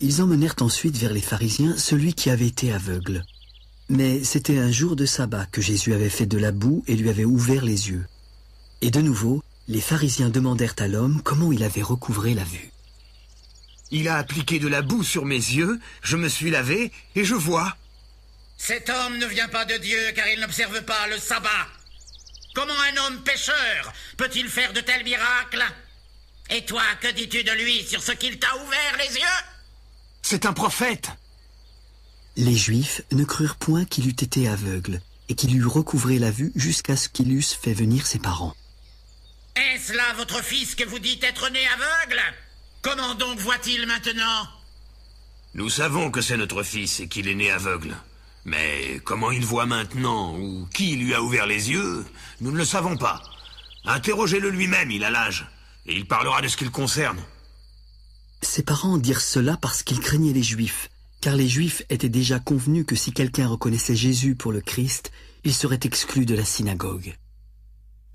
Ils emmenèrent ensuite vers les pharisiens celui qui avait été aveugle. Mais c'était un jour de sabbat que Jésus avait fait de la boue et lui avait ouvert les yeux. Et de nouveau, les pharisiens demandèrent à l'homme comment il avait recouvré la vue. Il a appliqué de la boue sur mes yeux, je me suis lavé et je vois. Cet homme ne vient pas de Dieu car il n'observe pas le sabbat. Comment un homme pécheur peut-il faire de tels miracles? Et toi, que dis-tu de lui sur ce qu'il t'a ouvert les yeux? C'est un prophète. Les Juifs ne crurent point qu'il eût été aveugle et qu'il eût recouvré la vue jusqu'à ce qu'il eusse fait venir ses parents. Est-ce là votre fils que vous dites être né aveugle? Comment donc voit-il maintenant? Nous savons que c'est notre fils et qu'il est né aveugle. Mais comment il voit maintenant ou qui lui a ouvert les yeux, nous ne le savons pas. Interrogez-le lui-même, il a l'âge, et il parlera de ce qui le concerne. Ses parents dirent cela parce qu'ils craignaient les Juifs, car les Juifs étaient déjà convenus que si quelqu'un reconnaissait Jésus pour le Christ, il serait exclu de la synagogue.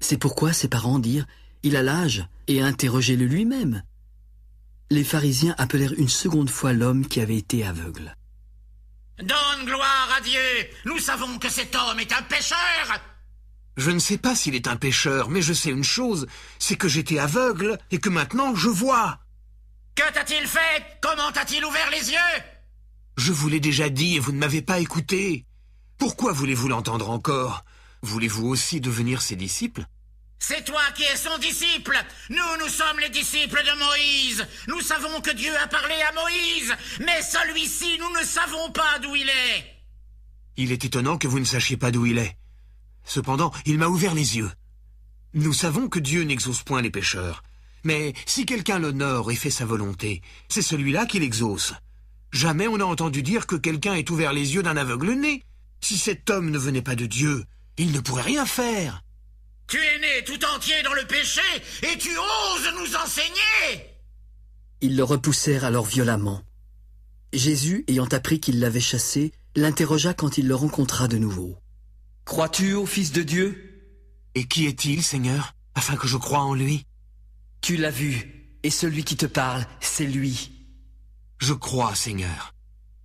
C'est pourquoi ses parents dirent « Il a l'âge, et interrogez-le lui-même ». Les pharisiens appelèrent une seconde fois l'homme qui avait été aveugle. « Donne gloire à Dieu! Nous savons que cet homme est un pécheur! » Je ne sais pas s'il est un pécheur, mais je sais une chose, c'est que j'étais aveugle et que maintenant je vois. Que t'a-t-il fait? Comment t'a-t-il ouvert les yeux? Je vous l'ai déjà dit et vous ne m'avez pas écouté. Pourquoi voulez-vous l'entendre encore? Voulez-vous aussi devenir ses disciples? C'est toi qui es son disciple. Nous sommes les disciples de Moïse. Nous savons que Dieu a parlé à Moïse, mais celui-ci, nous ne savons pas d'où il est. Il est étonnant que vous ne sachiez pas d'où il est. Cependant, il m'a ouvert les yeux. Nous savons que Dieu n'exauce point les pécheurs. Mais si quelqu'un l'honore et fait sa volonté, c'est celui-là qui l'exauce. Jamais on n'a entendu dire que quelqu'un ait ouvert les yeux d'un aveugle-né. Si cet homme ne venait pas de Dieu, il ne pourrait rien faire. Tu es né tout entier dans le péché et tu oses nous enseigner! Ils le repoussèrent alors violemment. Jésus, ayant appris qu'il l'avait chassé, l'interrogea quand il le rencontra de nouveau. « Crois-tu au Fils de Dieu ?» Et qui est-il, Seigneur, afin que je croie en lui? Tu l'as vu, et celui qui te parle, c'est lui. Je crois, Seigneur.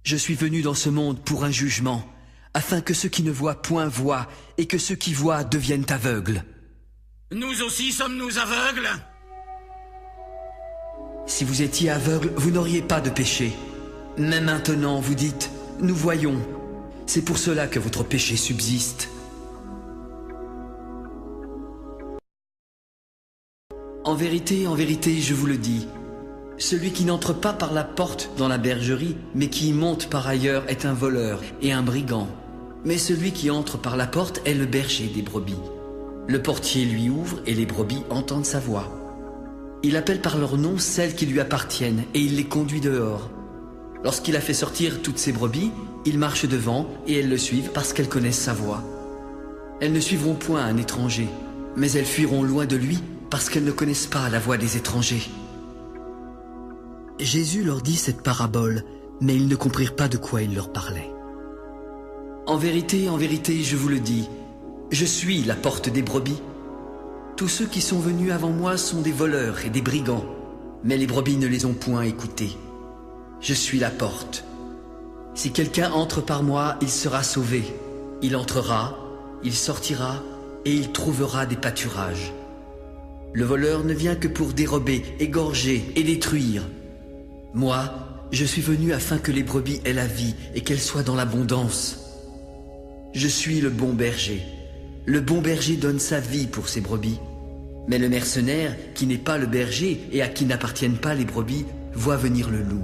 Je suis venu dans ce monde pour un jugement, afin que ceux qui ne voient point voient, et que ceux qui voient deviennent aveugles. Nous aussi sommes-nous aveugles? Si vous étiez aveugles, vous n'auriez pas de péché. Mais maintenant, vous dites, nous voyons. C'est pour cela que votre péché subsiste. En vérité, je vous le dis, Celui qui n'entre pas par la porte dans la bergerie, mais qui y monte par ailleurs est un voleur et un brigand. Mais celui qui entre par la porte est le berger des brebis. Le portier lui ouvre et les brebis entendent sa voix. Il appelle par leur nom celles qui lui appartiennent et il les conduit dehors. Lorsqu'il a fait sortir toutes ses brebis, il marche devant et elles le suivent parce qu'elles connaissent sa voix. Elles ne suivront point un étranger, mais elles fuiront loin de lui parce qu'elles ne connaissent pas la voix des étrangers. Jésus leur dit cette parabole, mais ils ne comprirent pas de quoi il leur parlait. En vérité, je vous le dis, je suis la porte des brebis. Tous ceux qui sont venus avant moi sont des voleurs et des brigands, mais les brebis ne les ont point écoutés. Je suis la porte. Si quelqu'un entre par moi, il sera sauvé. Il entrera, il sortira et il trouvera des pâturages. Le voleur ne vient que pour dérober, égorger et détruire. Moi, je suis venu afin que les brebis aient la vie et qu'elles soient dans l'abondance. Je suis le bon berger. Le bon berger donne sa vie pour ses brebis. Mais le mercenaire, qui n'est pas le berger et à qui n'appartiennent pas les brebis, voit venir le loup.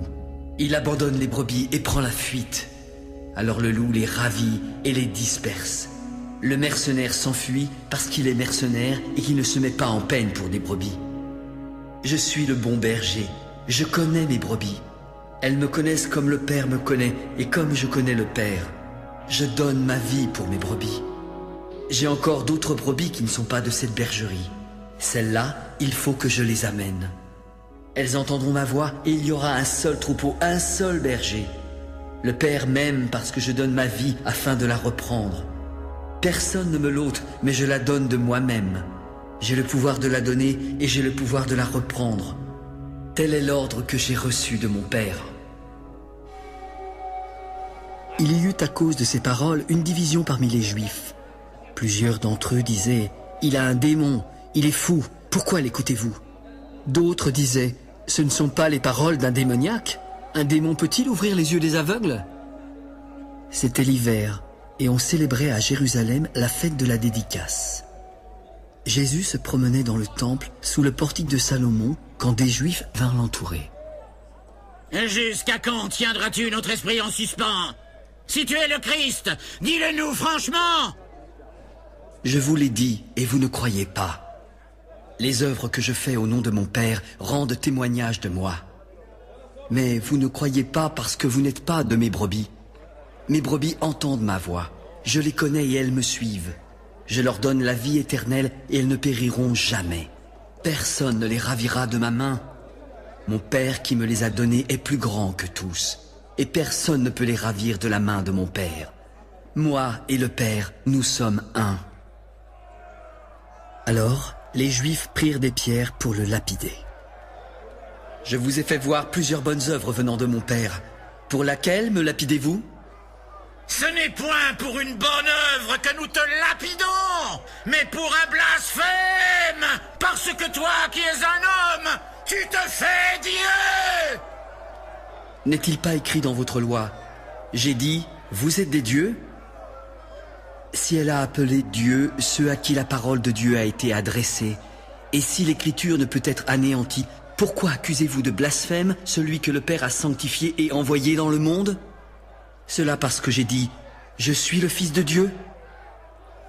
Il abandonne les brebis et prend la fuite. Alors le loup les ravit et les disperse. Le mercenaire s'enfuit parce qu'il est mercenaire et qu'il ne se met pas en peine pour des brebis. Je suis le bon berger. Je connais mes brebis. Elles me connaissent comme le Père me connaît et comme je connais le Père. Je donne ma vie pour mes brebis. J'ai encore d'autres brebis qui ne sont pas de cette bergerie. Celles-là, il faut que je les amène. Elles entendront ma voix et il y aura un seul troupeau, un seul berger. Le Père m'aime parce que je donne ma vie afin de la reprendre. Personne ne me l'ôte, mais je la donne de moi-même. J'ai le pouvoir de la donner et j'ai le pouvoir de la reprendre. Tel est l'ordre que j'ai reçu de mon Père. Il y eut à cause de ces paroles une division parmi les Juifs. Plusieurs d'entre eux disaient « Il a un démon, il est fou, pourquoi l'écoutez-vous » D'autres disaient « Ce ne sont pas les paroles d'un démoniaque. Un démon peut-il ouvrir les yeux des aveugles ?» C'était l'hiver, et on célébrait à Jérusalem la fête de la dédicace. Jésus se promenait dans le temple sous le portique de Salomon quand des Juifs vinrent l'entourer. « Jusqu'à quand tiendras-tu notre esprit en suspens? Si tu es le Christ, dis-le-nous franchement !» Je vous l'ai dit, et vous ne croyez pas. Les œuvres que je fais au nom de mon Père rendent témoignage de moi. Mais vous ne croyez pas parce que vous n'êtes pas de mes brebis. Mes brebis entendent ma voix. Je les connais et elles me suivent. Je leur donne la vie éternelle et elles ne périront jamais. Personne ne les ravira de ma main. Mon Père qui me les a donnés est plus grand que tous. Et personne ne peut les ravir de la main de mon Père. Moi et le Père, nous sommes un. Alors, les Juifs prirent des pierres pour le lapider. Je vous ai fait voir plusieurs bonnes œuvres venant de mon Père. Pour laquelle me lapidez-vous ? Ce n'est point pour une bonne œuvre que nous te lapidons, mais pour un blasphème, parce que toi qui es un homme, tu te fais Dieu. N'est-il pas écrit dans votre loi ? J'ai dit, vous êtes des dieux ? Si elle a appelé Dieu ceux à qui la parole de Dieu a été adressée, et si l'écriture ne peut être anéantie, pourquoi accusez-vous de blasphème celui que le Père a sanctifié et envoyé dans le monde ? Cela parce que j'ai dit, je suis le Fils de Dieu ?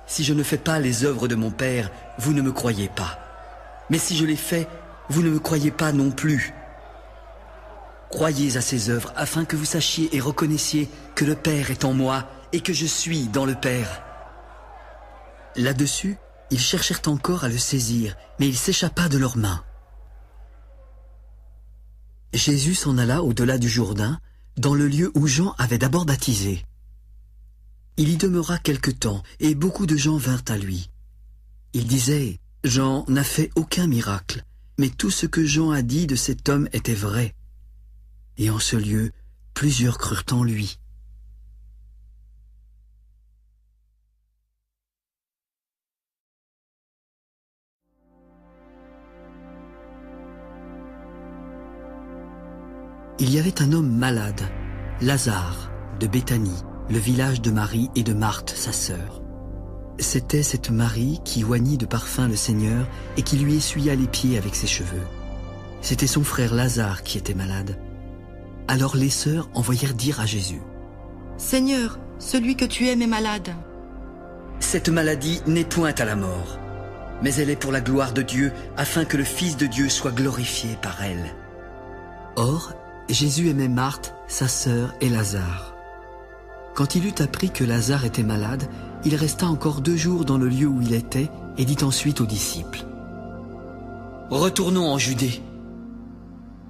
Si je ne fais pas les œuvres de mon Père, vous ne me croyez pas. Mais si je les fais, vous ne me croyez pas non plus. Croyez à ces œuvres afin que vous sachiez et reconnaissiez que le Père est en moi et que je suis dans le Père. Là-dessus, ils cherchèrent encore à le saisir, mais il s'échappa de leurs mains. Jésus s'en alla au-delà du Jourdain, dans le lieu où Jean avait d'abord baptisé. Il y demeura quelque temps, et beaucoup de gens vinrent à lui. Ils disaient, « Jean n'a fait aucun miracle, mais tout ce que Jean a dit de cet homme était vrai. » Et en ce lieu, plusieurs crurent en lui. Il y avait un homme malade, Lazare, de Béthanie, le village de Marie et de Marthe, sa sœur. C'était cette Marie qui oignit de parfum le Seigneur et qui lui essuya les pieds avec ses cheveux. C'était son frère Lazare qui était malade. Alors les sœurs envoyèrent dire à Jésus: « Seigneur, celui que tu aimes est malade. » Cette maladie n'est point à la mort, mais elle est pour la gloire de Dieu, afin que le Fils de Dieu soit glorifié par elle. Or, Jésus aimait Marthe, sa sœur et Lazare. Quand il eut appris que Lazare était malade, il resta encore 2 jours dans le lieu où il était et dit ensuite aux disciples: « Retournons en Judée. »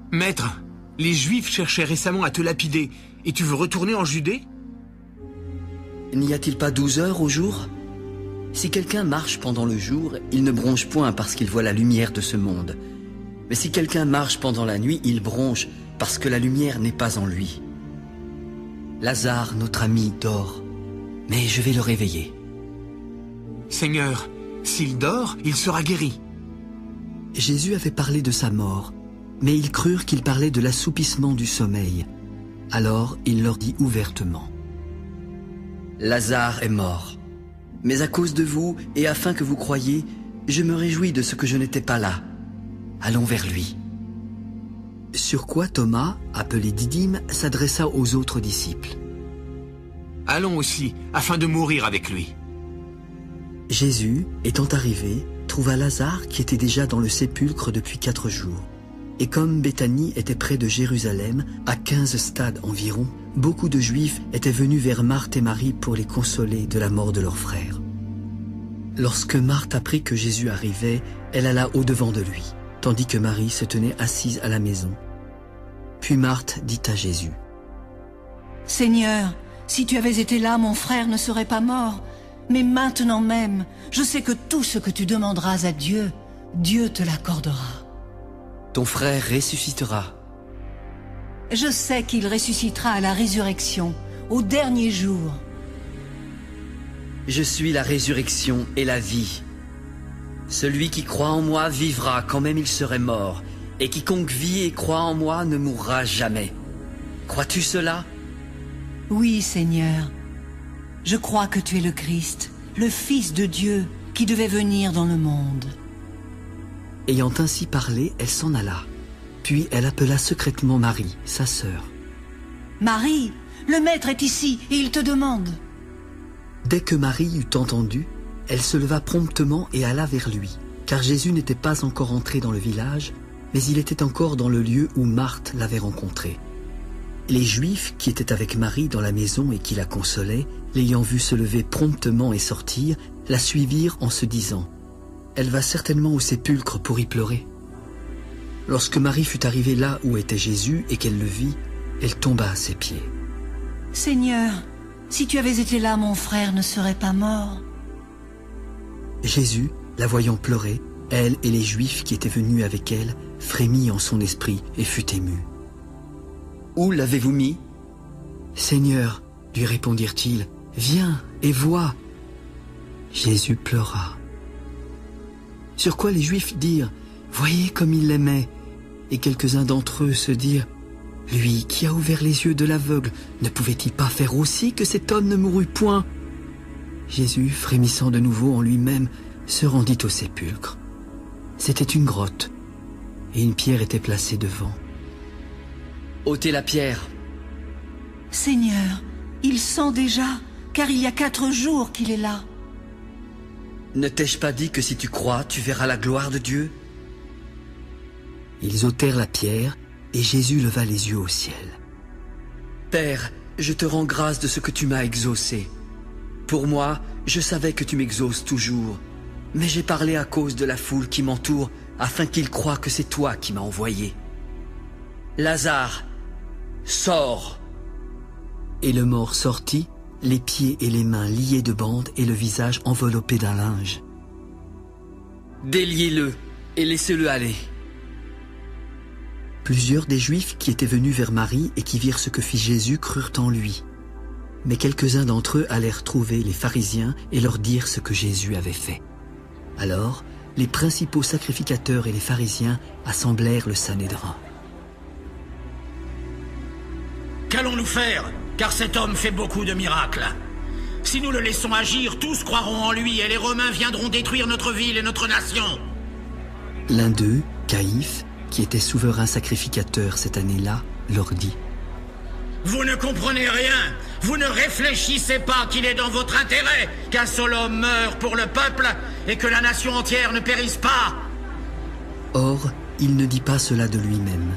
« Maître, les Juifs cherchaient récemment à te lapider, et tu veux retourner en Judée ? N'y a-t-il pas 12 heures au jour? Si quelqu'un marche pendant le jour, il ne bronche point parce qu'il voit la lumière de ce monde. Mais si quelqu'un marche pendant la nuit, il bronche parce que la lumière n'est pas en lui. Lazare, notre ami, dort, mais je vais le réveiller. » Seigneur, s'il dort, il sera guéri. Jésus avait parlé de sa mort, mais ils crurent qu'il parlait de l'assoupissement du sommeil. Alors il leur dit ouvertement: « Lazare est mort. Mais à cause de vous, et afin que vous croyiez, je me réjouis de ce que je n'étais pas là. Allons vers lui. » Sur quoi Thomas, appelé Didyme, s'adressa aux autres disciples: « Allons aussi, afin de mourir avec lui. » Jésus, étant arrivé, trouva Lazare qui était déjà dans le sépulcre depuis 4 jours. Et comme Béthanie était près de Jérusalem, à 15 stades environ, beaucoup de Juifs étaient venus vers Marthe et Marie pour les consoler de la mort de leur frère. Lorsque Marthe apprit que Jésus arrivait, elle alla au-devant de lui, tandis que Marie se tenait assise à la maison. Puis Marthe dit à Jésus: « Seigneur, si tu avais été là, mon frère ne serait pas mort. Mais maintenant même, je sais que tout ce que tu demanderas à Dieu, Dieu te l'accordera. » Ton frère ressuscitera. Je sais qu'il ressuscitera à la résurrection, au dernier jour. Je suis la résurrection et la vie. Celui qui croit en moi vivra quand même il serait mort, et quiconque vit et croit en moi ne mourra jamais. Crois-tu cela? Oui, Seigneur. Je crois que tu es le Christ, le Fils de Dieu, qui devait venir dans le monde. Ayant ainsi parlé, elle s'en alla. Puis elle appela secrètement Marie, sa sœur. « Marie, le Maître est ici et il te demande. » Dès que Marie eut entendu, elle se leva promptement et alla vers lui, car Jésus n'était pas encore entré dans le village, mais il était encore dans le lieu où Marthe l'avait rencontré. Les Juifs qui étaient avec Marie dans la maison et qui la consolaient, l'ayant vue se lever promptement et sortir, la suivirent en se disant: « Elle va certainement au sépulcre pour y pleurer. » Lorsque Marie fut arrivée là où était Jésus et qu'elle le vit, elle tomba à ses pieds. « Seigneur, si tu avais été là, mon frère ne serait pas mort. » Jésus, la voyant pleurer, elle et les Juifs qui étaient venus avec elle, frémit en son esprit et fut ému. « Où l'avez-vous mis ?»« Seigneur, lui répondirent-ils, viens et vois. » Jésus pleura. Sur quoi les Juifs dirent: « Voyez comme il l'aimait. » Et quelques-uns d'entre eux se dirent: « Lui qui a ouvert les yeux de l'aveugle, ne pouvait-il pas faire aussi que cet homme ne mourût point ?» Jésus, frémissant de nouveau en lui-même, se rendit au sépulcre. C'était une grotte, et une pierre était placée devant. « Ôtez la pierre. »« Seigneur, il sent déjà, car il y a 4 jours qu'il est là. » « Ne t'ai-je pas dit que si tu crois, tu verras la gloire de Dieu ?» Ils ôtèrent la pierre, et Jésus leva les yeux au ciel. « Père, je te rends grâce de ce que tu m'as exaucé. Pour moi, je savais que tu m'exauces toujours, mais j'ai parlé à cause de la foule qui m'entoure, afin qu'ils croient que c'est toi qui m'as envoyé. Lazare, sors !» Et le mort sortit, les pieds et les mains liés de bandes et le visage enveloppé d'un linge. « Déliez-le et laissez-le aller. » Plusieurs des Juifs qui étaient venus vers Marie et qui virent ce que fit Jésus crurent en lui. Mais quelques-uns d'entre eux allèrent trouver les pharisiens et leur dirent ce que Jésus avait fait. Alors, les principaux sacrificateurs et les pharisiens assemblèrent le Sanhédrin. « Qu'allons-nous faire? Car cet homme fait beaucoup de miracles. Si nous le laissons agir, tous croiront en lui et les Romains viendront détruire notre ville et notre nation. » L'un d'eux, Caïphe, qui était souverain sacrificateur cette année-là, leur dit: Vous ne comprenez rien. Vous ne réfléchissez pas qu'il est dans votre intérêt qu'un seul homme meure pour le peuple et que la nation entière ne périsse pas. Or, il ne dit pas cela de lui-même.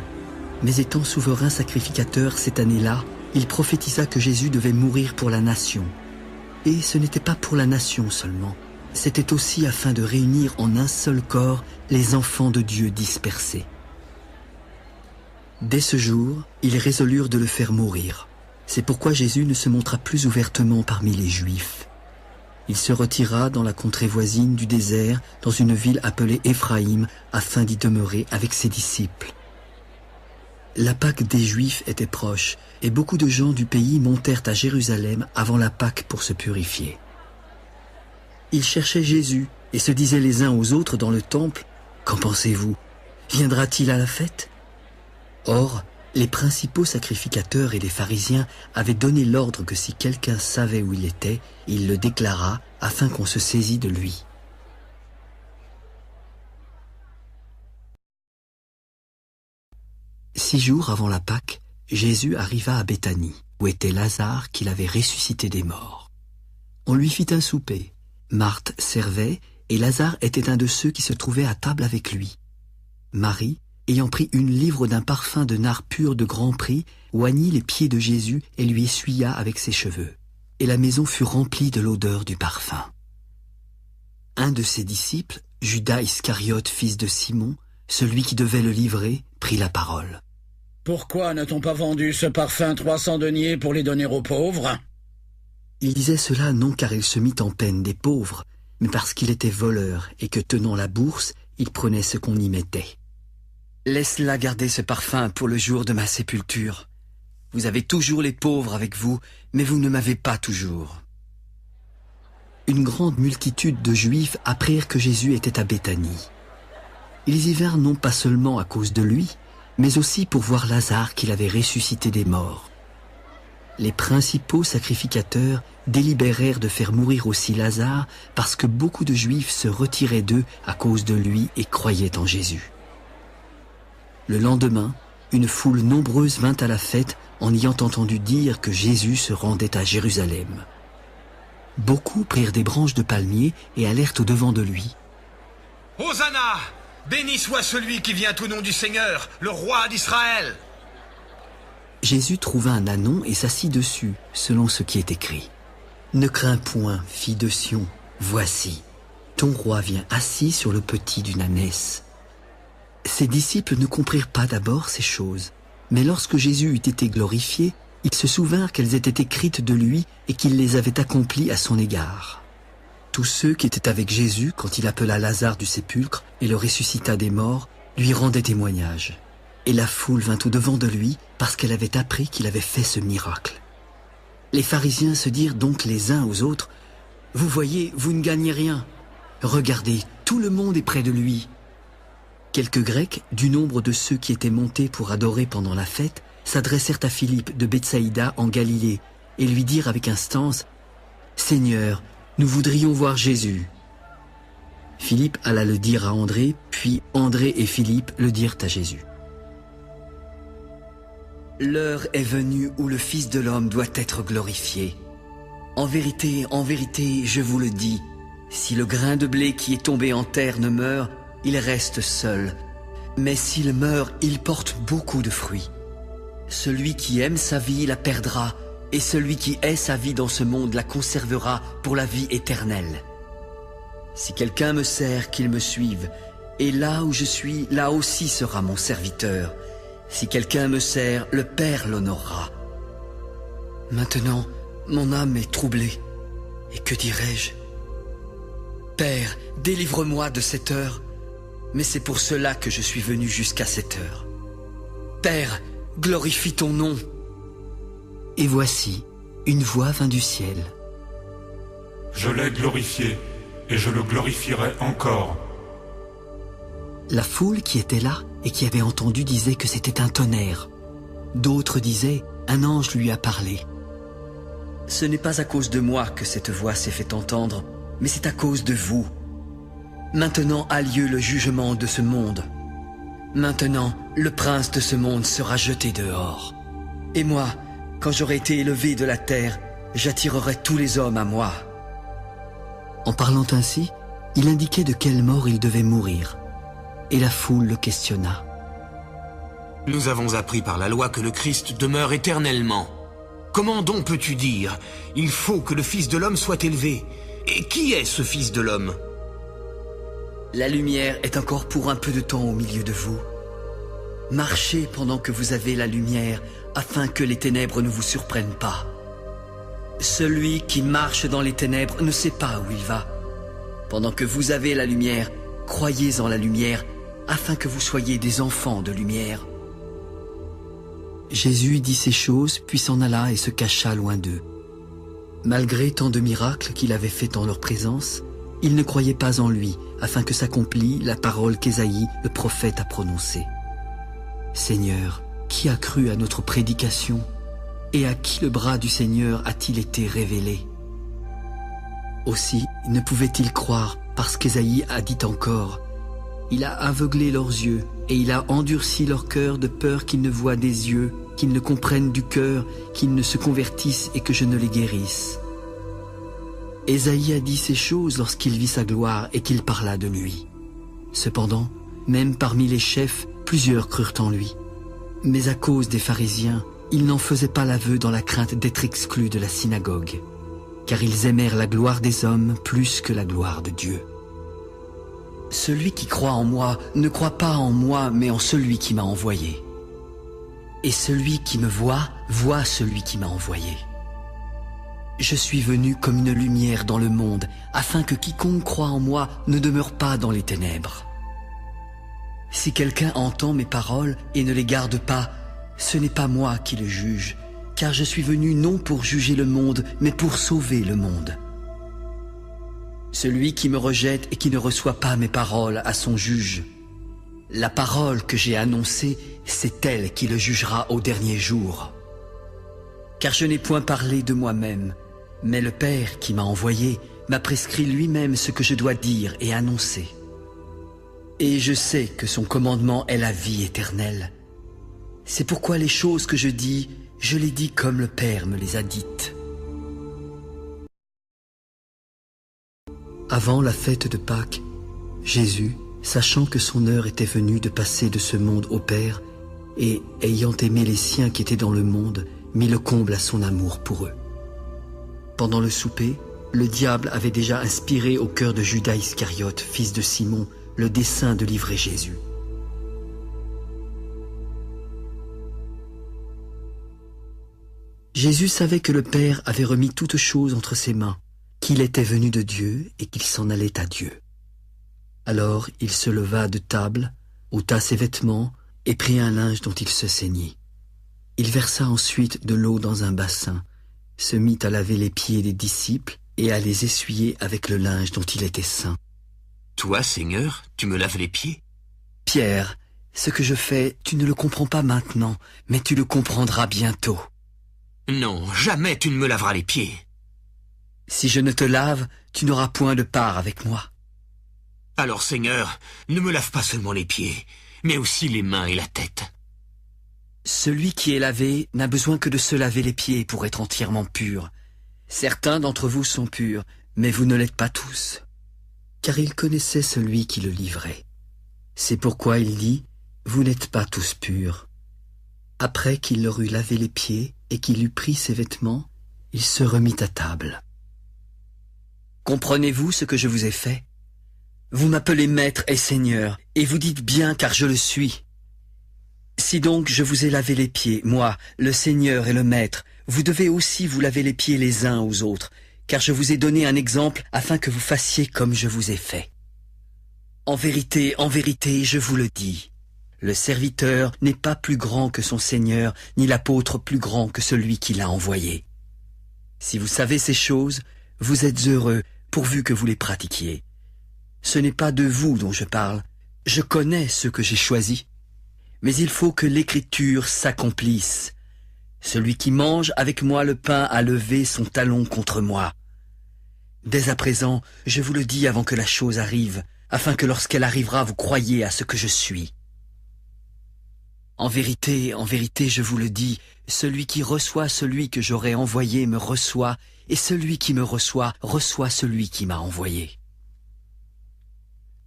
Mais étant souverain sacrificateur cette année-là, il prophétisa que Jésus devait mourir pour la nation. Et ce n'était pas pour la nation seulement, c'était aussi afin de réunir en un seul corps les enfants de Dieu dispersés. Dès ce jour, ils résolurent de le faire mourir. C'est pourquoi Jésus ne se montra plus ouvertement parmi les Juifs. Il se retira dans la contrée voisine du désert, dans une ville appelée Éphraïm, afin d'y demeurer avec ses disciples. La Pâque des Juifs était proche, et beaucoup de gens du pays montèrent à Jérusalem avant la Pâque pour se purifier. Ils cherchaient Jésus et se disaient les uns aux autres dans le temple: Qu'en pensez-vous? Viendra-t-il à la fête? Or, les principaux sacrificateurs et les pharisiens avaient donné l'ordre que si quelqu'un savait où il était, il le déclarât afin qu'on se saisît de lui. Six jours avant la Pâque, Jésus arriva à Béthanie, où était Lazare qu'il avait ressuscité des morts. On lui fit un souper. Marthe servait, et Lazare était un de ceux qui se trouvaient à table avec lui. Marie, ayant pris une livre d'un parfum de nard pur de grand prix, oignit les pieds de Jésus et lui essuya avec ses cheveux. Et la maison fut remplie de l'odeur du parfum. Un de ses disciples, Judas Iscariote, fils de Simon, celui qui devait le livrer, prit la parole. « Pourquoi n'a-t-on pas vendu ce parfum 300 deniers pour les donner aux pauvres ?» Il disait cela non car il se mit en peine des pauvres, mais parce qu'il était voleur et que, tenant la bourse, il prenait ce qu'on y mettait. « Laisse-la garder ce parfum pour le jour de ma sépulture. Vous avez toujours les pauvres avec vous, mais vous ne m'avez pas toujours. » Une grande multitude de Juifs apprirent que Jésus était à Béthanie. Ils y vinrent non pas seulement à cause de lui, mais aussi pour voir Lazare qu'il avait ressuscité des morts. Les principaux sacrificateurs délibérèrent de faire mourir aussi Lazare parce que beaucoup de Juifs se retiraient d'eux à cause de lui et croyaient en Jésus. Le lendemain, une foule nombreuse vint à la fête en ayant entendu dire que Jésus se rendait à Jérusalem. Beaucoup prirent des branches de palmier et allèrent au-devant de lui. « Hosanna! Béni soit celui qui vient au nom du Seigneur, le roi d'Israël !» Jésus trouva un ânon et s'assit dessus, selon ce qui est écrit. « Ne crains point, fille de Sion, voici, ton roi vient assis sur le petit d'une ânesse. » Ses disciples ne comprirent pas d'abord ces choses, mais lorsque Jésus eut été glorifié, ils se souvinrent qu'elles étaient écrites de lui et qu'il les avait accomplies à son égard. Tous ceux qui étaient avec Jésus, quand il appela Lazare du sépulcre et le ressuscita des morts, lui rendaient témoignage. Et la foule vint au-devant de lui parce qu'elle avait appris qu'il avait fait ce miracle. Les pharisiens se dirent donc les uns aux autres: « Vous voyez, vous ne gagnez rien. Regardez, tout le monde est près de lui. » Quelques Grecs, du nombre de ceux qui étaient montés pour adorer pendant la fête, s'adressèrent à Philippe de Bethsaïda en Galilée et lui dirent avec instance: « Seigneur, nous voudrions voir Jésus. » Philippe alla le dire à André, puis André et Philippe le dirent à Jésus. L'heure est venue où le Fils de l'homme doit être glorifié. En vérité, je vous le dis, si le grain de blé qui est tombé en terre ne meurt, il reste seul. Mais s'il meurt, il porte beaucoup de fruits. Celui qui aime sa vie la perdra, et celui qui hait sa vie dans ce monde la conservera pour la vie éternelle. Si quelqu'un me sert, qu'il me suive, et là où je suis, là aussi sera mon serviteur. Si quelqu'un me sert, le Père l'honorera. Maintenant, mon âme est troublée. Et que dirais-je? Père, délivre-moi de cette heure. Mais c'est pour cela que je suis venu jusqu'à cette heure. Père, glorifie ton nom. Et voici, une voix vint du ciel. Je l'ai glorifié, et je le glorifierai encore. La foule qui était là et qui avait entendu disait que c'était un tonnerre. D'autres disaient, un ange lui a parlé. Ce n'est pas à cause de moi que cette voix s'est fait entendre, mais c'est à cause de vous. Maintenant a lieu le jugement de ce monde. Maintenant, le prince de ce monde sera jeté dehors. Et moi, quand j'aurai été élevé de la terre, j'attirerai tous les hommes à moi. » En parlant ainsi, il indiquait de quelle mort il devait mourir. Et la foule le questionna. « Nous avons appris par la loi que le Christ demeure éternellement. Comment donc peux-tu dire « Il faut que le Fils de l'homme soit élevé » ? Et qui est ce Fils de l'homme ? La lumière est encore pour un peu de temps au milieu de vous. Marchez pendant que vous avez la lumière, afin que les ténèbres ne vous surprennent pas. Celui qui marche dans les ténèbres ne sait pas où il va. Pendant que vous avez la lumière, croyez en la lumière, afin que vous soyez des enfants de lumière. » Jésus dit ces choses, puis s'en alla et se cacha loin d'eux. Malgré tant de miracles qu'il avait faits en leur présence, ils ne croyaient pas en lui, afin que s'accomplît la parole qu'Ésaïe, le prophète, a prononcée. « Seigneur, qui a cru à notre prédication ? Et à qui le bras du Seigneur a-t-il été révélé ?» Aussi ne pouvaient-ils croire, parce qu'Ésaïe a dit encore « Il a aveuglé leurs yeux, et il a endurci leur cœur de peur qu'ils ne voient des yeux, qu'ils ne comprennent du cœur, qu'ils ne se convertissent et que je ne les guérisse. » Ésaïe a dit ces choses lorsqu'il vit sa gloire et qu'il parla de lui. Cependant, même parmi les chefs, plusieurs crurent en lui. Mais à cause des pharisiens, ils n'en faisaient pas l'aveu dans la crainte d'être exclus de la synagogue, car ils aimèrent la gloire des hommes plus que la gloire de Dieu. « Celui qui croit en moi ne croit pas en moi, mais en celui qui m'a envoyé. Et celui qui me voit, voit celui qui m'a envoyé. Je suis venu comme une lumière dans le monde, afin que quiconque croit en moi ne demeure pas dans les ténèbres. Si quelqu'un entend mes paroles et ne les garde pas, ce n'est pas moi qui le juge, car je suis venu non pour juger le monde, mais pour sauver le monde. Celui qui me rejette et qui ne reçoit pas mes paroles a son juge. La parole que j'ai annoncée, c'est elle qui le jugera au dernier jour. Car je n'ai point parlé de moi-même, mais le Père qui m'a envoyé m'a prescrit lui-même ce que je dois dire et annoncer. Et je sais que son commandement est la vie éternelle. C'est pourquoi les choses que je dis, je les dis comme le Père me les a dites. » Avant la fête de Pâques, Jésus, sachant que son heure était venue de passer de ce monde au Père, et ayant aimé les siens qui étaient dans le monde, mit le comble à son amour pour eux. Pendant le souper, le diable avait déjà inspiré au cœur de Judas Iscariote, fils de Simon, le dessein de livrer Jésus. Jésus savait que le Père avait remis toutes choses entre ses mains, qu'il était venu de Dieu et qu'il s'en allait à Dieu. Alors il se leva de table, ôta ses vêtements et prit un linge dont il se ceignit. Il versa ensuite de l'eau dans un bassin, se mit à laver les pieds des disciples et à les essuyer avec le linge dont il était saint. « Toi, Seigneur, tu me laves les pieds ?» « Pierre, ce que je fais, tu ne le comprends pas maintenant, mais tu le comprendras bientôt. »« Non, jamais tu ne me laveras les pieds. » « Si je ne te lave, tu n'auras point de part avec moi. »« Alors, Seigneur, ne me lave pas seulement les pieds, mais aussi les mains et la tête. » Celui qui est lavé n'a besoin que de se laver les pieds pour être entièrement pur. Certains d'entre vous sont purs, mais vous ne l'êtes pas tous. » Car il connaissait celui qui le livrait. C'est pourquoi il dit « Vous n'êtes pas tous purs. » Après qu'il leur eut lavé les pieds et qu'il eut pris ses vêtements, il se remit à table. Comprenez-vous ce que je vous ai fait? Vous m'appelez Maître et Seigneur, et vous dites bien car je le suis. Si donc je vous ai lavé les pieds, moi, le Seigneur et le Maître, vous devez aussi vous laver les pieds les uns aux autres, car je vous ai donné un exemple afin que vous fassiez comme je vous ai fait. En vérité, je vous le dis, le serviteur n'est pas plus grand que son Seigneur, ni l'apôtre plus grand que celui qui l'a envoyé. Si vous savez ces choses, vous êtes heureux, pourvu que vous les pratiquiez. Ce n'est pas de vous dont je parle, je connais ceux que j'ai choisis. Mais il faut que l'Écriture s'accomplisse. Celui qui mange avec moi le pain a levé son talon contre moi. Dès à présent, je vous le dis avant que la chose arrive, afin que lorsqu'elle arrivera, vous croyiez à ce que je suis. en vérité, je vous le dis, celui qui reçoit celui que j'aurai envoyé me reçoit, et celui qui me reçoit reçoit celui qui m'a envoyé.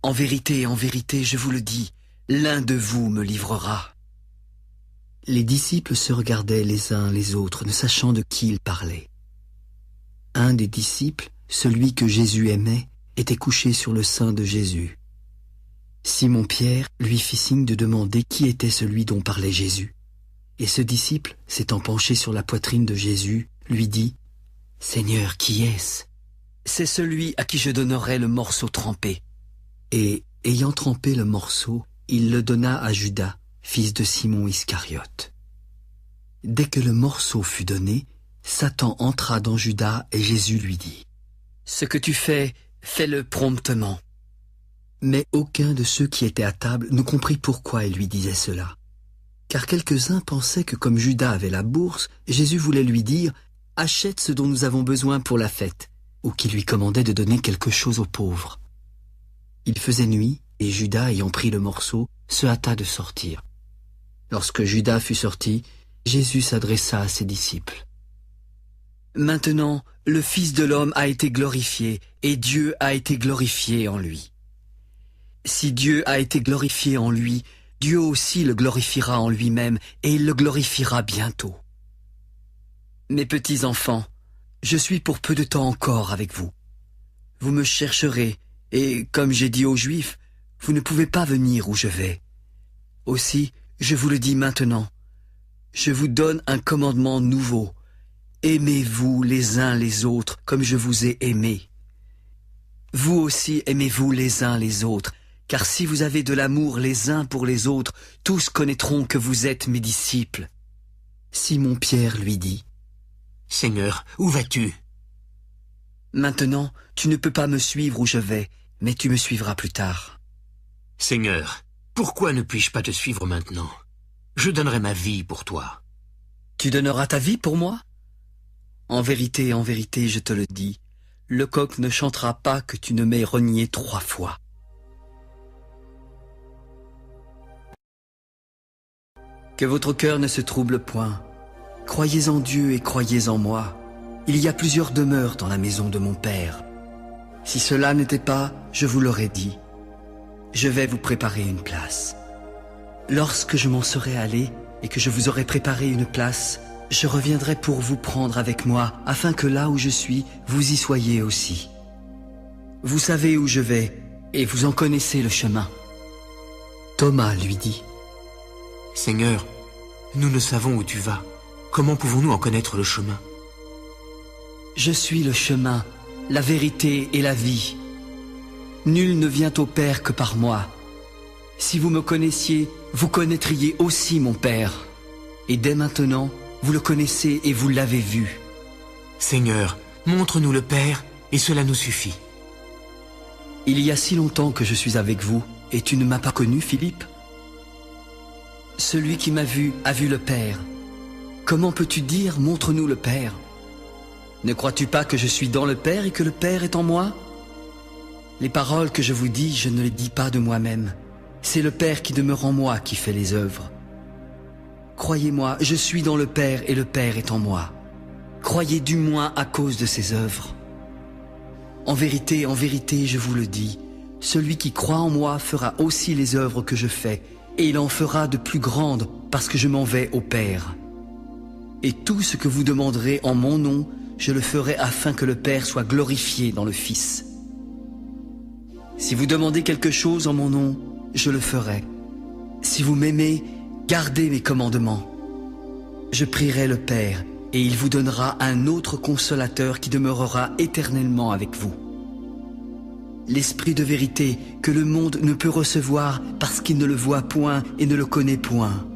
En vérité, je vous le dis, l'un de vous me livrera. » Les disciples se regardaient les uns les autres, ne sachant de qui ils parlaient. Un des disciples, celui que Jésus aimait, était couché sur le sein de Jésus. Simon-Pierre lui fit signe de demander qui était celui dont parlait Jésus. Et ce disciple, s'étant penché sur la poitrine de Jésus, lui dit « Seigneur, qui est-ce » ? ?»« C'est celui à qui je donnerai le morceau trempé. » Et, ayant trempé le morceau, il le donna à Judas, fils de Simon Iscariote. Dès que le morceau fut donné, Satan entra dans Judas et Jésus lui dit « Ce que tu fais, fais-le promptement. » Mais aucun de ceux qui étaient à table ne comprit pourquoi il lui disait cela. Car quelques-uns pensaient que comme Judas avait la bourse, Jésus voulait lui dire « Achète ce dont nous avons besoin pour la fête », ou qu'il lui commandait de donner quelque chose aux pauvres. Il faisait nuit, et Judas, ayant pris le morceau, se hâta de sortir. Lorsque Judas fut sorti, Jésus s'adressa à ses disciples. « Maintenant, le Fils de l'homme a été glorifié, et Dieu a été glorifié en lui. Si Dieu a été glorifié en lui, Dieu aussi le glorifiera en lui-même, et il le glorifiera bientôt. Mes petits enfants, je suis pour peu de temps encore avec vous. Vous me chercherez, et comme j'ai dit aux Juifs, vous ne pouvez pas venir où je vais. Aussi, je vous le dis maintenant, je vous donne un commandement nouveau. Aimez-vous les uns les autres comme je vous ai aimés. Vous aussi aimez-vous les uns les autres, car si vous avez de l'amour les uns pour les autres, tous connaîtront que vous êtes mes disciples. » Simon-Pierre lui dit « Seigneur, où vas-tu » ? « Maintenant, tu ne peux pas me suivre où je vais, mais tu me suivras plus tard. »« Seigneur, pourquoi ne puis-je pas te suivre maintenant ? Je donnerai ma vie pour toi. »« Tu donneras ta vie pour moi ? En vérité, je te le dis, le coq ne chantera pas que tu ne m'aies renié 3 fois. » Que votre cœur ne se trouble point. Croyez en Dieu et croyez en moi. Il y a plusieurs demeures dans la maison de mon Père. Si cela n'était pas, je vous l'aurais dit. Je vais vous préparer une place. Lorsque je m'en serai allé et que je vous aurai préparé une place, je reviendrai pour vous prendre avec moi, afin que là où je suis, vous y soyez aussi. Vous savez où je vais, et vous en connaissez le chemin. Thomas lui dit « Seigneur, nous ne savons où tu vas. Comment pouvons-nous en connaître le chemin ?»« Je suis le chemin, la vérité et la vie. Nul ne vient au Père que par moi. Si vous me connaissiez, vous connaîtriez aussi mon Père. Et dès maintenant, vous le connaissez et vous l'avez vu. » Seigneur, montre-nous le Père, et cela nous suffit. « Il y a si longtemps que je suis avec vous, et tu ne m'as pas connu, Philippe ? Celui qui m'a vu a vu le Père. Comment peux-tu dire « Montre-nous le Père » ? Ne crois-tu pas que je suis dans le Père et que le Père est en moi ? Les paroles que je vous dis, je ne les dis pas de moi-même. C'est le Père qui demeure en moi qui fait les œuvres. Croyez-moi, je suis dans le Père et le Père est en moi. Croyez du moins à cause de ses œuvres. En vérité, je vous le dis, celui qui croit en moi fera aussi les œuvres que je fais, et il en fera de plus grandes parce que je m'en vais au Père. Et tout ce que vous demanderez en mon nom, je le ferai afin que le Père soit glorifié dans le Fils. Si vous demandez quelque chose en mon nom, je le ferai. Si vous m'aimez, gardez mes commandements. Je prierai le Père, et il vous donnera un autre consolateur qui demeurera éternellement avec vous. L'Esprit de vérité que le monde ne peut recevoir parce qu'il ne le voit point et ne le connaît point.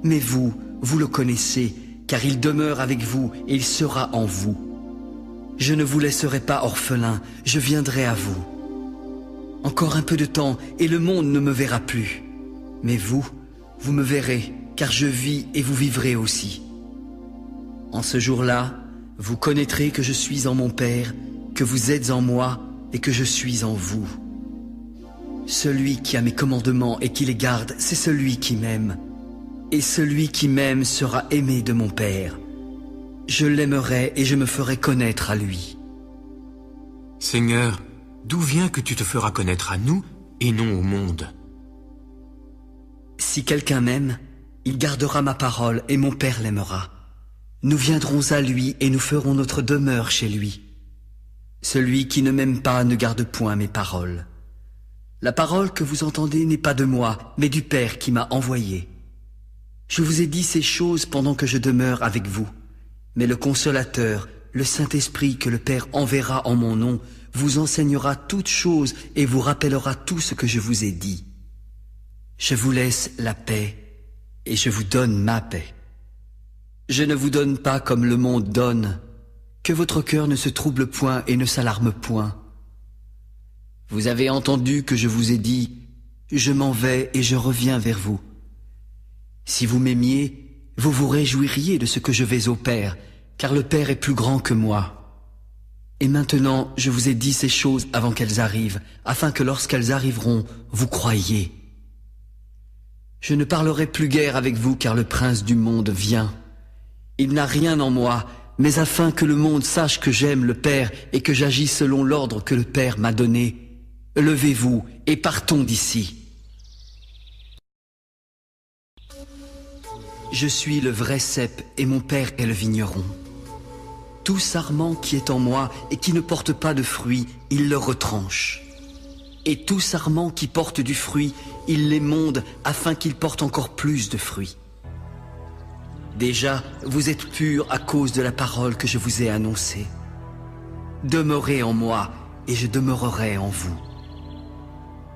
Mais vous, vous le connaissez, car il demeure avec vous et il sera en vous. Je ne vous laisserai pas orphelin, je viendrai à vous. Encore un peu de temps et le monde ne me verra plus. Mais vous, vous me verrez, car je vis et vous vivrez aussi. En ce jour-là, vous connaîtrez que je suis en mon Père, que vous êtes en moi et que je suis en vous. Celui qui a mes commandements et qui les garde, c'est celui qui m'aime. Et celui qui m'aime sera aimé de mon Père. Je l'aimerai et je me ferai connaître à lui. Seigneur, d'où vient que tu te feras connaître à nous et non au monde? Si quelqu'un m'aime, il gardera ma parole et mon Père l'aimera. Nous viendrons à lui et nous ferons notre demeure chez lui. Celui qui ne m'aime pas ne garde point mes paroles. La parole que vous entendez n'est pas de moi, mais du Père qui m'a envoyé. Je vous ai dit ces choses pendant que je demeure avec vous. Mais le Consolateur, le Saint-Esprit que le Père enverra en mon nom, vous enseignera toutes choses et vous rappellera tout ce que je vous ai dit. Je vous laisse la paix et je vous donne ma paix. Je ne vous donne pas comme le monde donne, que votre cœur ne se trouble point et ne s'alarme point. Vous avez entendu que je vous ai dit, je m'en vais et je reviens vers vous. Si vous m'aimiez, vous vous réjouiriez de ce que je vais au Père, car le Père est plus grand que moi. Et maintenant, je vous ai dit ces choses avant qu'elles arrivent, afin que lorsqu'elles arriveront, vous croyiez. Je ne parlerai plus guère avec vous, car le prince du monde vient. Il n'a rien en moi, mais afin que le monde sache que j'aime le Père et que j'agis selon l'ordre que le Père m'a donné, levez-vous et partons d'ici. Je suis le vrai cep et mon Père est le vigneron. Tout sarment qui est en moi et qui ne porte pas de fruit, il le retranche. Et tout sarment qui porte du fruit, il l'émonde afin qu'il porte encore plus de fruits. Déjà, vous êtes purs à cause de la parole que je vous ai annoncée. Demeurez en moi et je demeurerai en vous.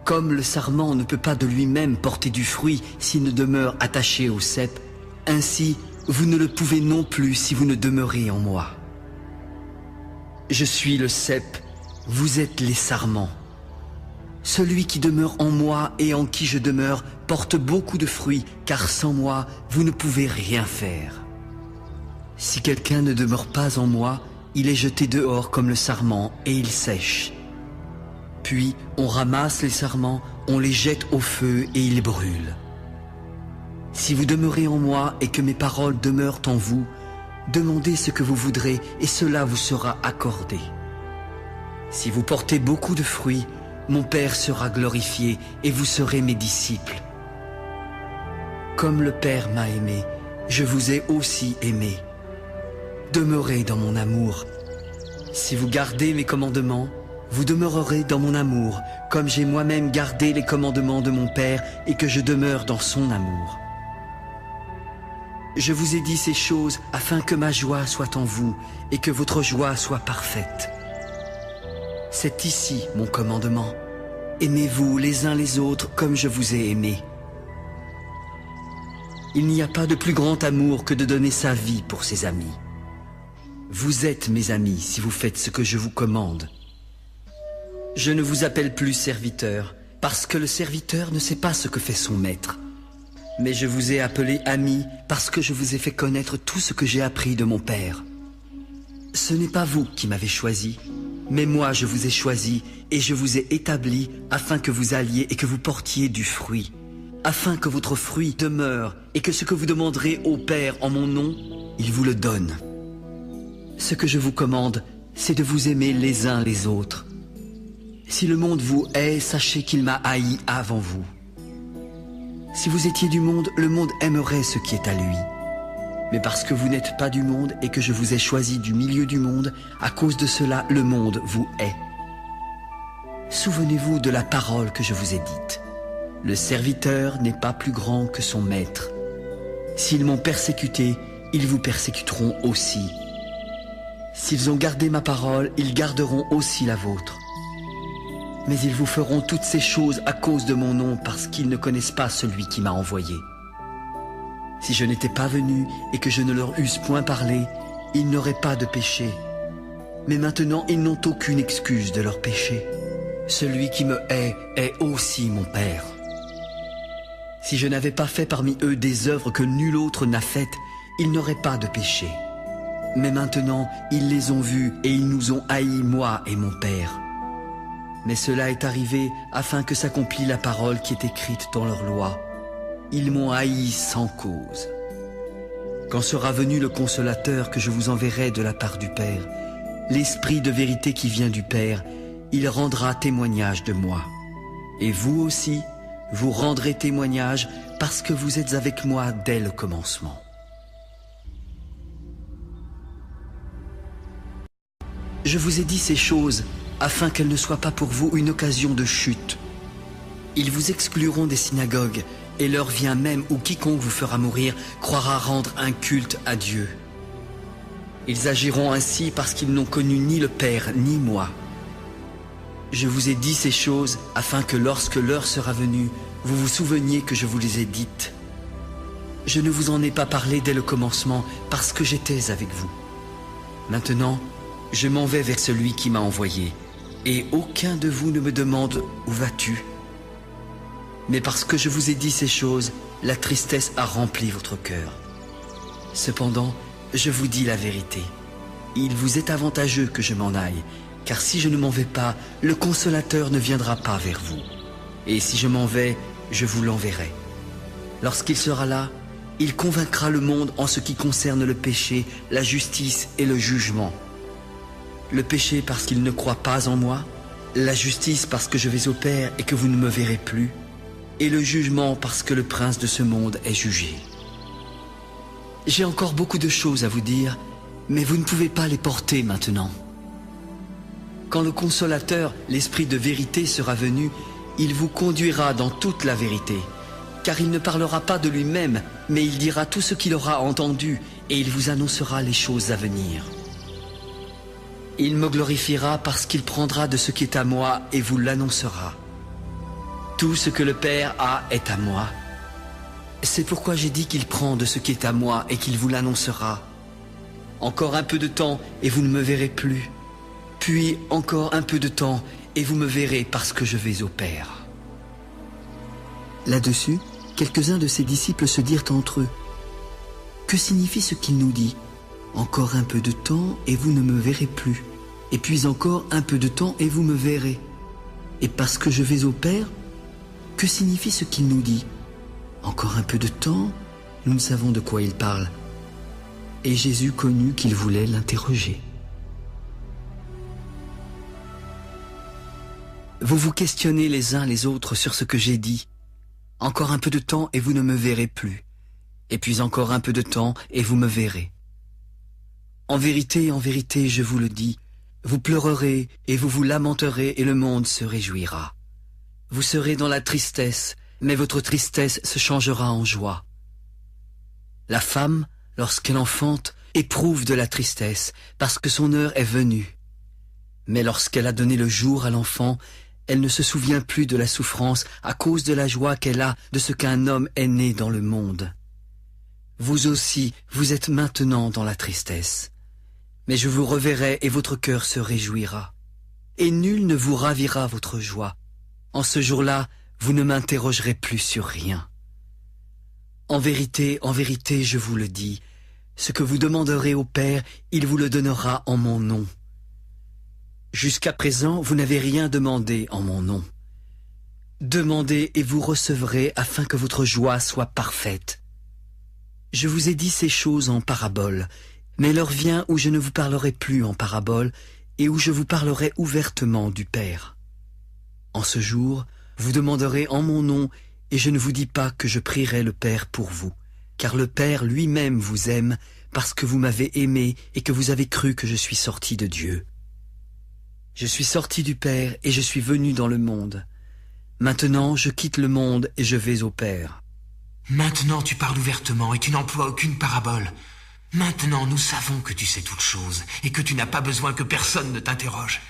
Comme le sarment ne peut pas de lui-même porter du fruit s'il ne demeure attaché au cep, ainsi vous ne le pouvez non plus si vous ne demeurez en moi. Je suis le cep, vous êtes les sarments. Celui qui demeure en moi et en qui je demeure porte beaucoup de fruits, car sans moi, vous ne pouvez rien faire. Si quelqu'un ne demeure pas en moi, il est jeté dehors comme le sarment et il sèche. Puis on ramasse les sarments, on les jette au feu et ils brûlent. Si vous demeurez en moi et que mes paroles demeurent en vous, demandez ce que vous voudrez et cela vous sera accordé. Si vous portez beaucoup de fruits, mon Père sera glorifié et vous serez mes disciples. Comme le Père m'a aimé, je vous ai aussi aimé. Demeurez dans mon amour. Si vous gardez mes commandements, vous demeurerez dans mon amour, comme j'ai moi-même gardé les commandements de mon Père et que je demeure dans son amour. Je vous ai dit ces choses afin que ma joie soit en vous et que votre joie soit parfaite. C'est ici mon commandement. Aimez-vous les uns les autres comme je vous ai aimé. Il n'y a pas de plus grand amour que de donner sa vie pour ses amis. Vous êtes mes amis si vous faites ce que je vous commande. Je ne vous appelle plus serviteur, parce que le serviteur ne sait pas ce que fait son maître. Mais je vous ai appelé ami parce que je vous ai fait connaître tout ce que j'ai appris de mon Père. Ce n'est pas vous qui m'avez choisi, mais moi je vous ai choisi et je vous ai établi afin que vous alliez et que vous portiez du fruit, afin que votre fruit demeure et que ce que vous demanderez au Père en mon nom, il vous le donne. Ce que je vous commande, c'est de vous aimer les uns les autres. Si le monde vous hait, sachez qu'il m'a haï avant vous. Si vous étiez du monde, le monde aimerait ce qui est à lui. Mais parce que vous n'êtes pas du monde et que je vous ai choisi du milieu du monde, à cause de cela, le monde vous hait. Souvenez-vous de la parole que je vous ai dite. Le serviteur n'est pas plus grand que son maître. S'ils m'ont persécuté, ils vous persécuteront aussi. S'ils ont gardé ma parole, ils garderont aussi la vôtre. Mais ils vous feront toutes ces choses à cause de mon nom parce qu'ils ne connaissent pas celui qui m'a envoyé. Si je n'étais pas venu et que je ne leur eusse point parlé, ils n'auraient pas de péché. Mais maintenant, ils n'ont aucune excuse de leur péché. Celui qui me hait est aussi mon Père. Si je n'avais pas fait parmi eux des œuvres que nul autre n'a faites, ils n'auraient pas de péché. Mais maintenant, ils les ont vues et ils nous ont haïs, moi et mon Père. Mais cela est arrivé afin que s'accomplît la parole qui est écrite dans leur loi. Ils m'ont haï sans cause. Quand sera venu le Consolateur que je vous enverrai de la part du Père, l'Esprit de vérité qui vient du Père, il rendra témoignage de moi. Et vous aussi, vous rendrez témoignage parce que vous êtes avec moi dès le commencement. Je vous ai dit ces choses afin qu'elles ne soient pas pour vous une occasion de chute. Ils vous excluront des synagogues, et l'heure vient même où quiconque vous fera mourir croira rendre un culte à Dieu. Ils agiront ainsi parce qu'ils n'ont connu ni le Père ni moi. Je vous ai dit ces choses afin que lorsque l'heure sera venue, vous vous souveniez que je vous les ai dites. Je ne vous en ai pas parlé dès le commencement parce que j'étais avec vous. Maintenant, je m'en vais vers celui qui m'a envoyé, et aucun de vous ne me demande « Où vas-tu » Mais parce que je vous ai dit ces choses, la tristesse a rempli votre cœur. Cependant, je vous dis la vérité. Il vous est avantageux que je m'en aille, car si je ne m'en vais pas, le Consolateur ne viendra pas vers vous. Et si je m'en vais, je vous l'enverrai. Lorsqu'il sera là, il convaincra le monde en ce qui concerne le péché, la justice et le jugement. Le péché parce qu'il ne croit pas en moi, la justice parce que je vais au Père et que vous ne me verrez plus, et le jugement parce que le prince de ce monde est jugé. J'ai encore beaucoup de choses à vous dire, mais vous ne pouvez pas les porter maintenant. Quand le Consolateur, l'Esprit de vérité, sera venu, il vous conduira dans toute la vérité, car il ne parlera pas de lui-même, mais il dira tout ce qu'il aura entendu, et il vous annoncera les choses à venir. Il me glorifiera parce qu'il prendra de ce qui est à moi et vous l'annoncera. Tout ce que le Père a est à moi. C'est pourquoi j'ai dit qu'il prend de ce qui est à moi et qu'il vous l'annoncera. Encore un peu de temps et vous ne me verrez plus. Puis encore un peu de temps et vous me verrez parce que je vais au Père. Là-dessus, quelques-uns de ses disciples se dirent entre eux, « Que signifie ce qu'il nous dit ? Encore un peu de temps et vous ne me verrez plus. Et puis encore un peu de temps et vous me verrez. Et parce que je vais au Père, que signifie ce qu'il nous dit ? Encore un peu de temps, nous ne savons de quoi il parle. » Et Jésus connut qu'il voulait l'interroger. Vous vous questionnez les uns les autres sur ce que j'ai dit. Encore un peu de temps et vous ne me verrez plus. Et puis encore un peu de temps et vous me verrez. En vérité, je vous le dis, vous pleurerez et vous vous lamenterez et le monde se réjouira. Vous serez dans la tristesse, mais votre tristesse se changera en joie. La femme, lorsqu'elle enfante, éprouve de la tristesse, parce que son heure est venue. Mais lorsqu'elle a donné le jour à l'enfant, elle ne se souvient plus de la souffrance à cause de la joie qu'elle a de ce qu'un homme est né dans le monde. Vous aussi, vous êtes maintenant dans la tristesse. Mais je vous reverrai et votre cœur se réjouira. Et nul ne vous ravira votre joie. En ce jour-là, vous ne m'interrogerez plus sur rien. En vérité, je vous le dis, ce que vous demanderez au Père, il vous le donnera en mon nom. Jusqu'à présent, vous n'avez rien demandé en mon nom. Demandez et vous recevrez afin que votre joie soit parfaite. Je vous ai dit ces choses en parabole, mais l'heure vient où je ne vous parlerai plus en parabole et où je vous parlerai ouvertement du Père. En ce jour, vous demanderez en mon nom, et je ne vous dis pas que je prierai le Père pour vous, car le Père lui-même vous aime, parce que vous m'avez aimé et que vous avez cru que je suis sorti de Dieu. Je suis sorti du Père et je suis venu dans le monde. Maintenant, je quitte le monde et je vais au Père. Maintenant tu parles ouvertement et tu n'emploies aucune parabole. Maintenant nous savons que tu sais toutes choses et que tu n'as pas besoin que personne ne t'interroge.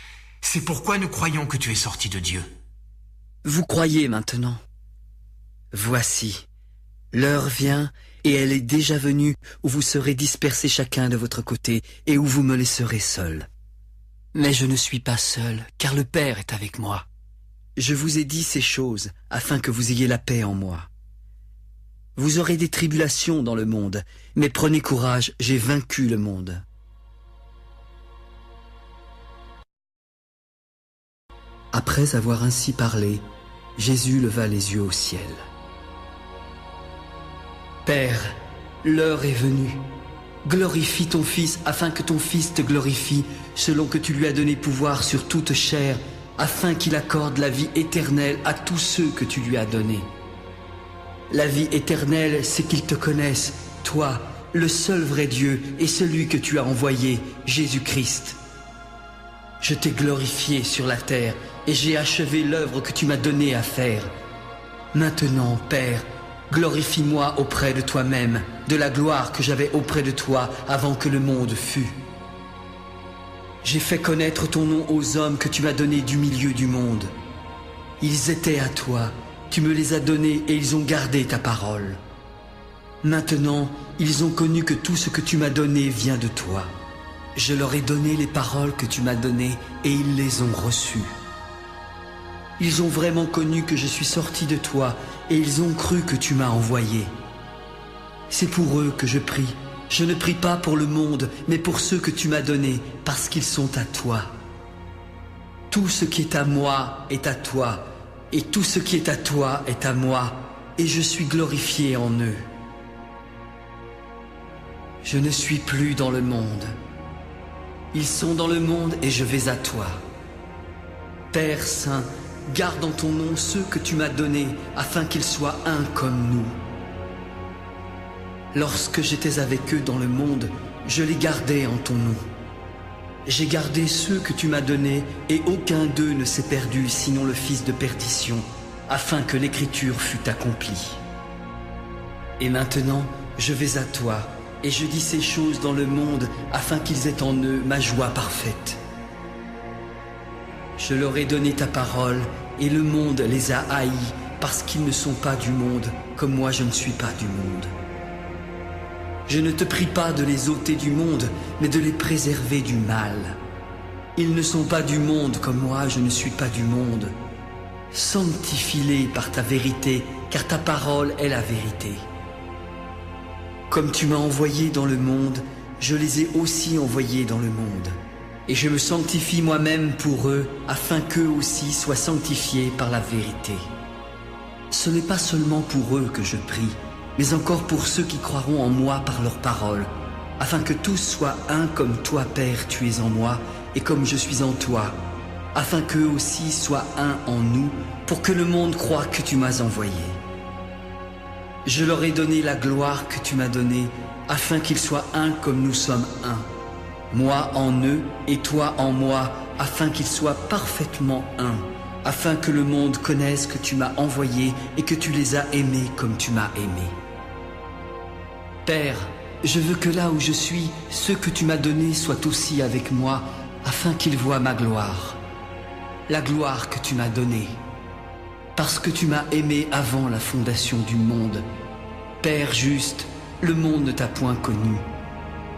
C'est pourquoi nous croyons que tu es sorti de Dieu. Vous croyez maintenant. Voici, l'heure vient et elle est déjà venue où vous serez dispersés chacun de votre côté et où vous me laisserez seul. Mais je ne suis pas seul, car le Père est avec moi. Je vous ai dit ces choses afin que vous ayez la paix en moi. Vous aurez des tribulations dans le monde, mais prenez courage, j'ai vaincu le monde. Après avoir ainsi parlé, Jésus leva les yeux au ciel. Père, l'heure est venue. Glorifie ton Fils afin que ton Fils te glorifie, selon que tu lui as donné pouvoir sur toute chair, afin qu'il accorde la vie éternelle à tous ceux que tu lui as donnés. La vie éternelle, c'est qu'ils te connaissent, toi, le seul vrai Dieu, et celui que tu as envoyé, Jésus-Christ. Je t'ai glorifié sur la terre, et j'ai achevé l'œuvre que tu m'as donnée à faire. Maintenant, Père, glorifie-moi auprès de toi-même, de la gloire que j'avais auprès de toi avant que le monde fût. J'ai fait connaître ton nom aux hommes que tu m'as donnés du milieu du monde. Ils étaient à toi, tu me les as donnés et ils ont gardé ta parole. Maintenant, ils ont connu que tout ce que tu m'as donné vient de toi. Je leur ai donné les paroles que tu m'as données et ils les ont reçues. Ils ont vraiment connu que je suis sorti de toi et ils ont cru que tu m'as envoyé. C'est pour eux que je prie. Je ne prie pas pour le monde, mais pour ceux que tu m'as donnés, parce qu'ils sont à toi. Tout ce qui est à moi est à toi, et tout ce qui est à toi est à moi, et je suis glorifié en eux. Je ne suis plus dans le monde. Ils sont dans le monde et je vais à toi. Père Saint, garde en ton nom ceux que tu m'as donnés, afin qu'ils soient un comme nous. Lorsque j'étais avec eux dans le monde, je les gardais en ton nom. J'ai gardé ceux que tu m'as donnés, et aucun d'eux ne s'est perdu, sinon le fils de perdition, afin que l'écriture fût accomplie. Et maintenant, je vais à toi, et je dis ces choses dans le monde, afin qu'ils aient en eux ma joie parfaite. Je leur ai donné ta parole, et le monde les a haïs, parce qu'ils ne sont pas du monde, comme moi je ne suis pas du monde. Je ne te prie pas de les ôter du monde, mais de les préserver du mal. Ils ne sont pas du monde, comme moi je ne suis pas du monde. Sanctifie-les par ta vérité, car ta parole est la vérité. Comme tu m'as envoyé dans le monde, je les ai aussi envoyés dans le monde. Et je me sanctifie moi-même pour eux, afin qu'eux aussi soient sanctifiés par la vérité. Ce n'est pas seulement pour eux que je prie, mais encore pour ceux qui croiront en moi par leur parole, afin que tous soient un comme toi, Père, tu es en moi, et comme je suis en toi, afin qu'eux aussi soient un en nous, pour que le monde croie que tu m'as envoyé. Je leur ai donné la gloire que tu m'as donnée, afin qu'ils soient un comme nous sommes un. Moi en eux et toi en moi, afin qu'ils soient parfaitement un, afin que le monde connaisse que tu m'as envoyé et que tu les as aimés comme tu m'as aimé. Père, je veux que là où je suis, ceux que tu m'as donnés soient aussi avec moi, afin qu'ils voient ma gloire, la gloire que tu m'as donnée, parce que tu m'as aimé avant la fondation du monde. Père juste, le monde ne t'a point connu,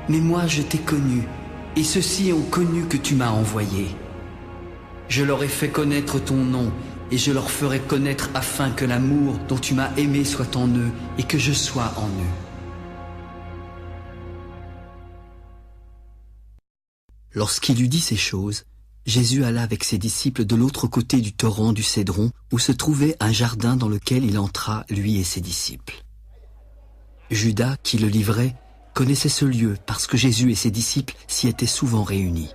mais moi je t'ai connu, et ceux-ci ont connu que tu m'as envoyé. Je leur ai fait connaître ton nom, et je leur ferai connaître afin que l'amour dont tu m'as aimé soit en eux, et que je sois en eux. Lorsqu'il eut dit ces choses, Jésus alla avec ses disciples de l'autre côté du torrent du Cédron, où se trouvait un jardin dans lequel il entra, lui et ses disciples. Judas, qui le livrait, connaissait ce lieu parce que Jésus et ses disciples s'y étaient souvent réunis.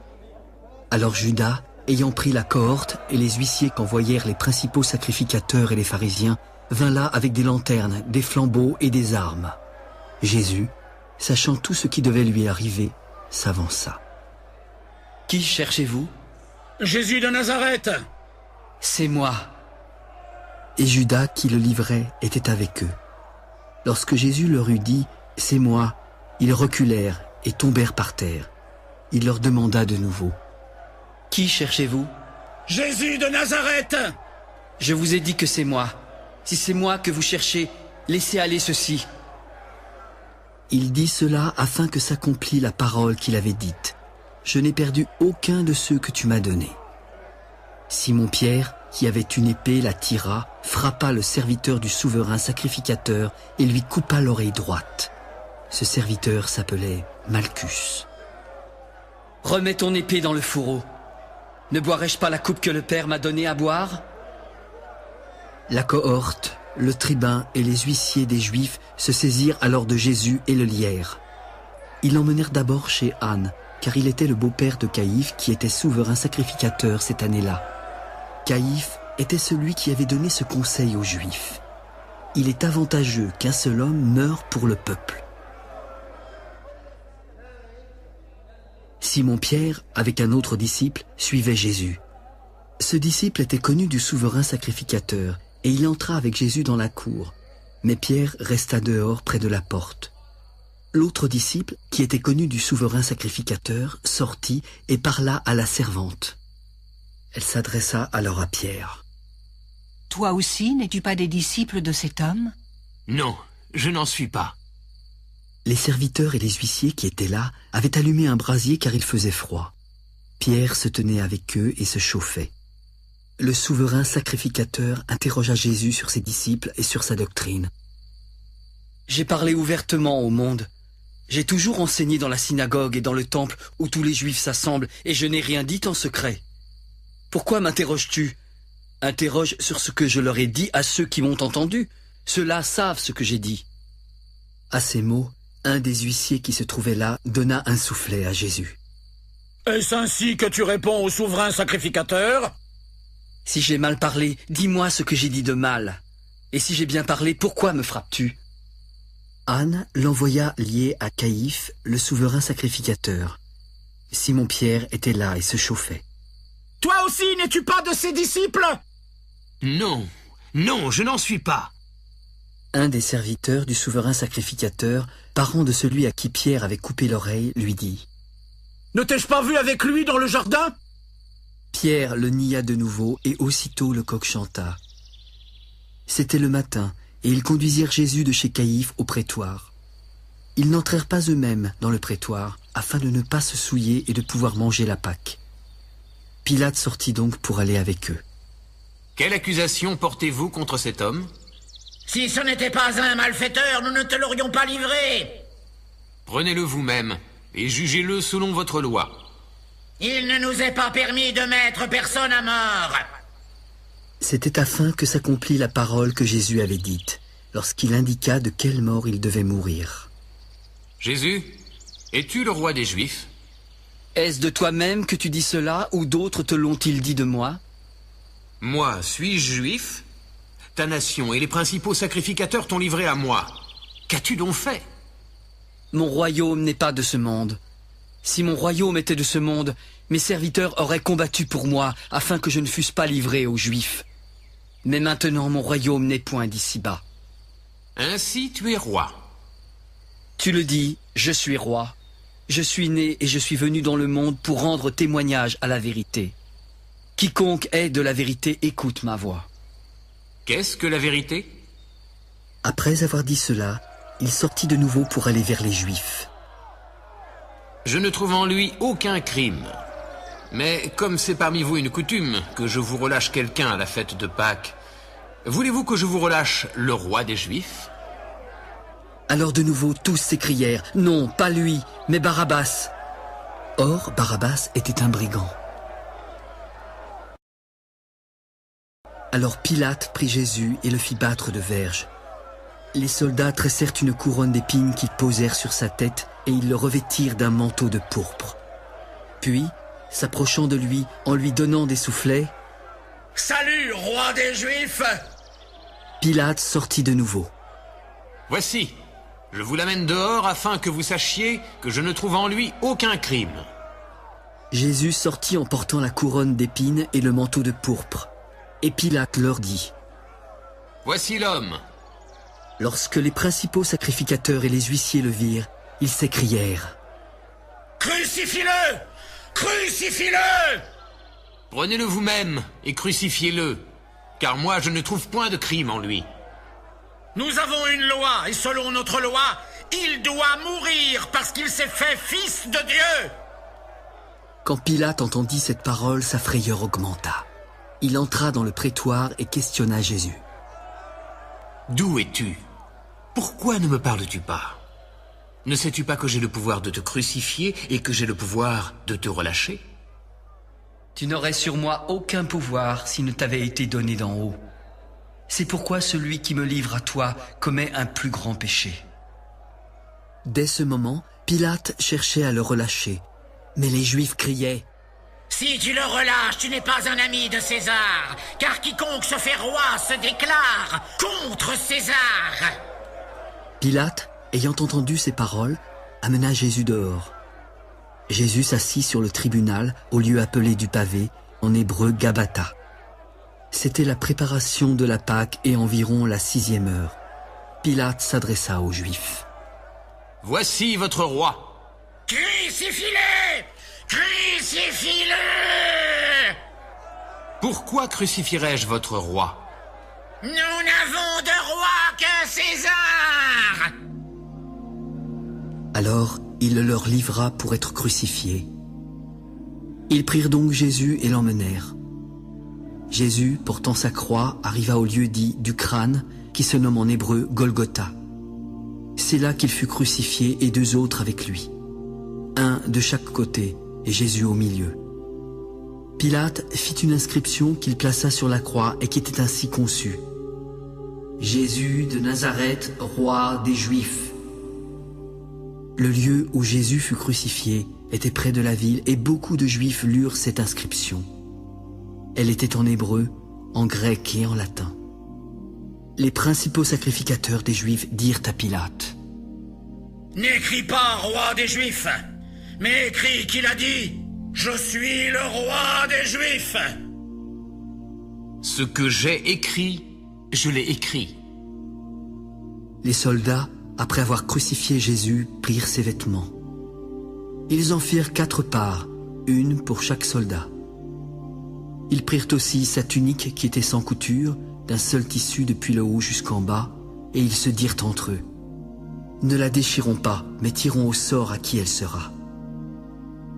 Alors Judas, ayant pris la cohorte et les huissiers qu'envoyèrent les principaux sacrificateurs et les pharisiens, vint là avec des lanternes, des flambeaux et des armes. Jésus, sachant tout ce qui devait lui arriver, s'avança. « Qui cherchez-vous » ? Jésus de Nazareth !»« C'est moi. » Et Judas, qui le livrait, était avec eux. Lorsque Jésus leur eut dit « C'est moi », ils reculèrent et tombèrent par terre. Il leur demanda de nouveau « Qui cherchez-vous » ? « Jésus de Nazareth !»« Je vous ai dit que c'est moi. Si c'est moi que vous cherchez, laissez aller ceci. » Il dit cela afin que s'accomplît la parole qu'il avait dite. Je n'ai perdu aucun de ceux que tu m'as donnés. Simon-Pierre, qui avait une épée, la tira, frappa le serviteur du souverain sacrificateur et lui coupa l'oreille droite. Ce serviteur s'appelait Malchus. « Remets ton épée dans le fourreau. Ne boirai-je pas la coupe que le Père m'a donnée à boire ?» La cohorte, Le tribun et les huissiers des Juifs se saisirent alors de Jésus et le lièrent. Ils l'emmenèrent d'abord chez Anne, car il était le beau-père de Caïphe qui était souverain sacrificateur cette année-là. Caïphe était celui qui avait donné ce conseil aux Juifs. Il est avantageux qu'un seul homme meure pour le peuple. Simon-Pierre, avec un autre disciple, suivait Jésus. Ce disciple était connu du souverain sacrificateur, et il entra avec Jésus dans la cour. Mais Pierre resta dehors près de la porte. L'autre disciple, qui était connu du souverain sacrificateur, sortit et parla à la servante. Elle s'adressa alors à Pierre. « Toi aussi, n'es-tu pas des disciples de cet homme ?» ?»« Non, je n'en suis pas. » Les serviteurs et les huissiers qui étaient là avaient allumé un brasier car il faisait froid. Pierre se tenait avec eux et se chauffait. Le souverain sacrificateur interrogea Jésus sur ses disciples et sur sa doctrine. « J'ai parlé ouvertement au monde. J'ai toujours enseigné dans la synagogue et dans le temple où tous les Juifs s'assemblent et je n'ai rien dit en secret. Pourquoi m'interroges-tu ? Interroge sur ce que je leur ai dit à ceux qui m'ont entendu. Ceux-là savent ce que j'ai dit. » À ces mots, un des huissiers qui se trouvait là donna un soufflet à Jésus. « Est-ce ainsi que tu réponds au souverain sacrificateur ?»« Si j'ai mal parlé, dis-moi ce que j'ai dit de mal. Et si j'ai bien parlé, pourquoi me frappes-tu » Anne l'envoya lié à Caïphe, le souverain sacrificateur. Simon-Pierre était là et se chauffait. « Toi aussi, n'es-tu pas de ses disciples ?»« Non, non, je n'en suis pas. » Un des serviteurs du souverain sacrificateur, parent de celui à qui Pierre avait coupé l'oreille, lui dit « Ne t'ai-je pas vu avec lui dans le jardin ?» Pierre le nia de nouveau et aussitôt le coq chanta. C'était le matin et ils conduisirent Jésus de chez Caïphe au prétoire. Ils n'entrèrent pas eux-mêmes dans le prétoire afin de ne pas se souiller et de pouvoir manger la Pâque. Pilate sortit donc pour aller avec eux. « Quelle accusation portez-vous contre cet homme ?»« Si ce n'était pas un malfaiteur, nous ne te l'aurions pas livré. »« Prenez-le vous-même et jugez-le selon votre loi. »« Il ne nous est pas permis de mettre personne à mort. » C'était afin que s'accomplît la parole que Jésus avait dite, lorsqu'il indiqua de quelle mort il devait mourir. « Jésus, es-tu le roi des Juifs ?» Est-ce de toi-même que tu dis cela, ou d'autres te l'ont-ils dit de moi ? Moi, suis-je juif ? Ta nation et les principaux sacrificateurs t'ont livré à moi. Qu'as-tu donc fait ? Mon royaume n'est pas de ce monde. Si mon royaume était de ce monde, mes serviteurs auraient combattu pour moi, afin que je ne fusse pas livré aux Juifs. Mais maintenant mon royaume n'est point d'ici-bas. Ainsi tu es roi. Tu le dis, je suis roi. Je suis né et je suis venu dans le monde pour rendre témoignage à la vérité. Quiconque est de la vérité écoute ma voix. Qu'est-ce que la vérité ? Après avoir dit cela, il sortit de nouveau pour aller vers les Juifs. Je ne trouve en lui aucun crime. Mais comme c'est parmi vous une coutume que je vous relâche quelqu'un à la fête de Pâques, voulez-vous que je vous relâche le roi des Juifs ? Alors de nouveau tous s'écrièrent « Non, pas lui, mais Barabbas !» Or, Barabbas était un brigand. Alors Pilate prit Jésus et le fit battre de verges. Les soldats tressèrent une couronne d'épines qu'ils posèrent sur sa tête et ils le revêtirent d'un manteau de pourpre. Puis, s'approchant de lui, en lui donnant des soufflets, « Salut, roi des Juifs !» Pilate sortit de nouveau. « Voici, je vous l'amène dehors afin que vous sachiez que je ne trouve en lui aucun crime. » Jésus sortit en portant la couronne d'épines et le manteau de pourpre. Et Pilate leur dit, « Voici l'homme !» Lorsque les principaux sacrificateurs et les huissiers le virent, ils s'écrièrent, « Crucifie-le ! Crucifie-le !» « Prenez-le vous-même et crucifiez-le, car moi je ne trouve point de crime en lui. » « Nous avons une loi, et selon notre loi, il doit mourir parce qu'il s'est fait fils de Dieu !» Quand Pilate entendit cette parole, sa frayeur augmenta. Il entra dans le prétoire et questionna Jésus. « D'où es-tu ? Pourquoi ne me parles-tu pas ? Ne sais-tu pas que j'ai le pouvoir de te crucifier et que j'ai le pouvoir de te relâcher ? Tu n'aurais sur moi aucun pouvoir s'il ne t'avait été donné d'en haut. C'est pourquoi celui qui me livre à toi commet un plus grand péché. » Dès ce moment, Pilate cherchait à le relâcher. Mais les Juifs criaient: « Si tu le relâches, tu n'es pas un ami de César, car quiconque se fait roi se déclare contre César. » Pilate, ayant entendu ces paroles, amena Jésus dehors. Jésus s'assit sur le tribunal, au lieu appelé du pavé, en hébreu Gabbatha. C'était la préparation de la Pâque et environ la 6e heure. Pilate s'adressa aux Juifs. « Voici votre roi. »« Crucifie-le ! Crucifie-le !»« Pourquoi crucifierais-je votre roi ? » ?»« Nous n'avons de roi que César !» Alors il le leur livra pour être crucifié. Ils prirent donc Jésus et l'emmenèrent. Jésus, portant sa croix, arriva au lieu dit du crâne, qui se nomme en hébreu Golgotha. C'est là qu'il fut crucifié et 2 autres avec lui, un de chaque côté et Jésus au milieu. Pilate fit une inscription qu'il plaça sur la croix et qui était ainsi conçue: « Jésus de Nazareth, roi des Juifs. » Le lieu où Jésus fut crucifié était près de la ville et beaucoup de Juifs lurent cette inscription. Elle était en hébreu, en grec et en latin. Les principaux sacrificateurs des Juifs dirent à Pilate: « N'écris pas roi des Juifs, mais écris qu'il a dit « Je suis le roi des Juifs !» Ce que j'ai écrit, je l'ai écrit. » Les soldats, après avoir crucifié Jésus, prirent ses vêtements. Ils en firent 4 parts, une pour chaque soldat. Ils prirent aussi sa tunique qui était sans couture, d'un seul tissu depuis le haut jusqu'en bas, et ils se dirent entre eux: « Ne la déchirons pas, mais tirons au sort à qui elle sera. »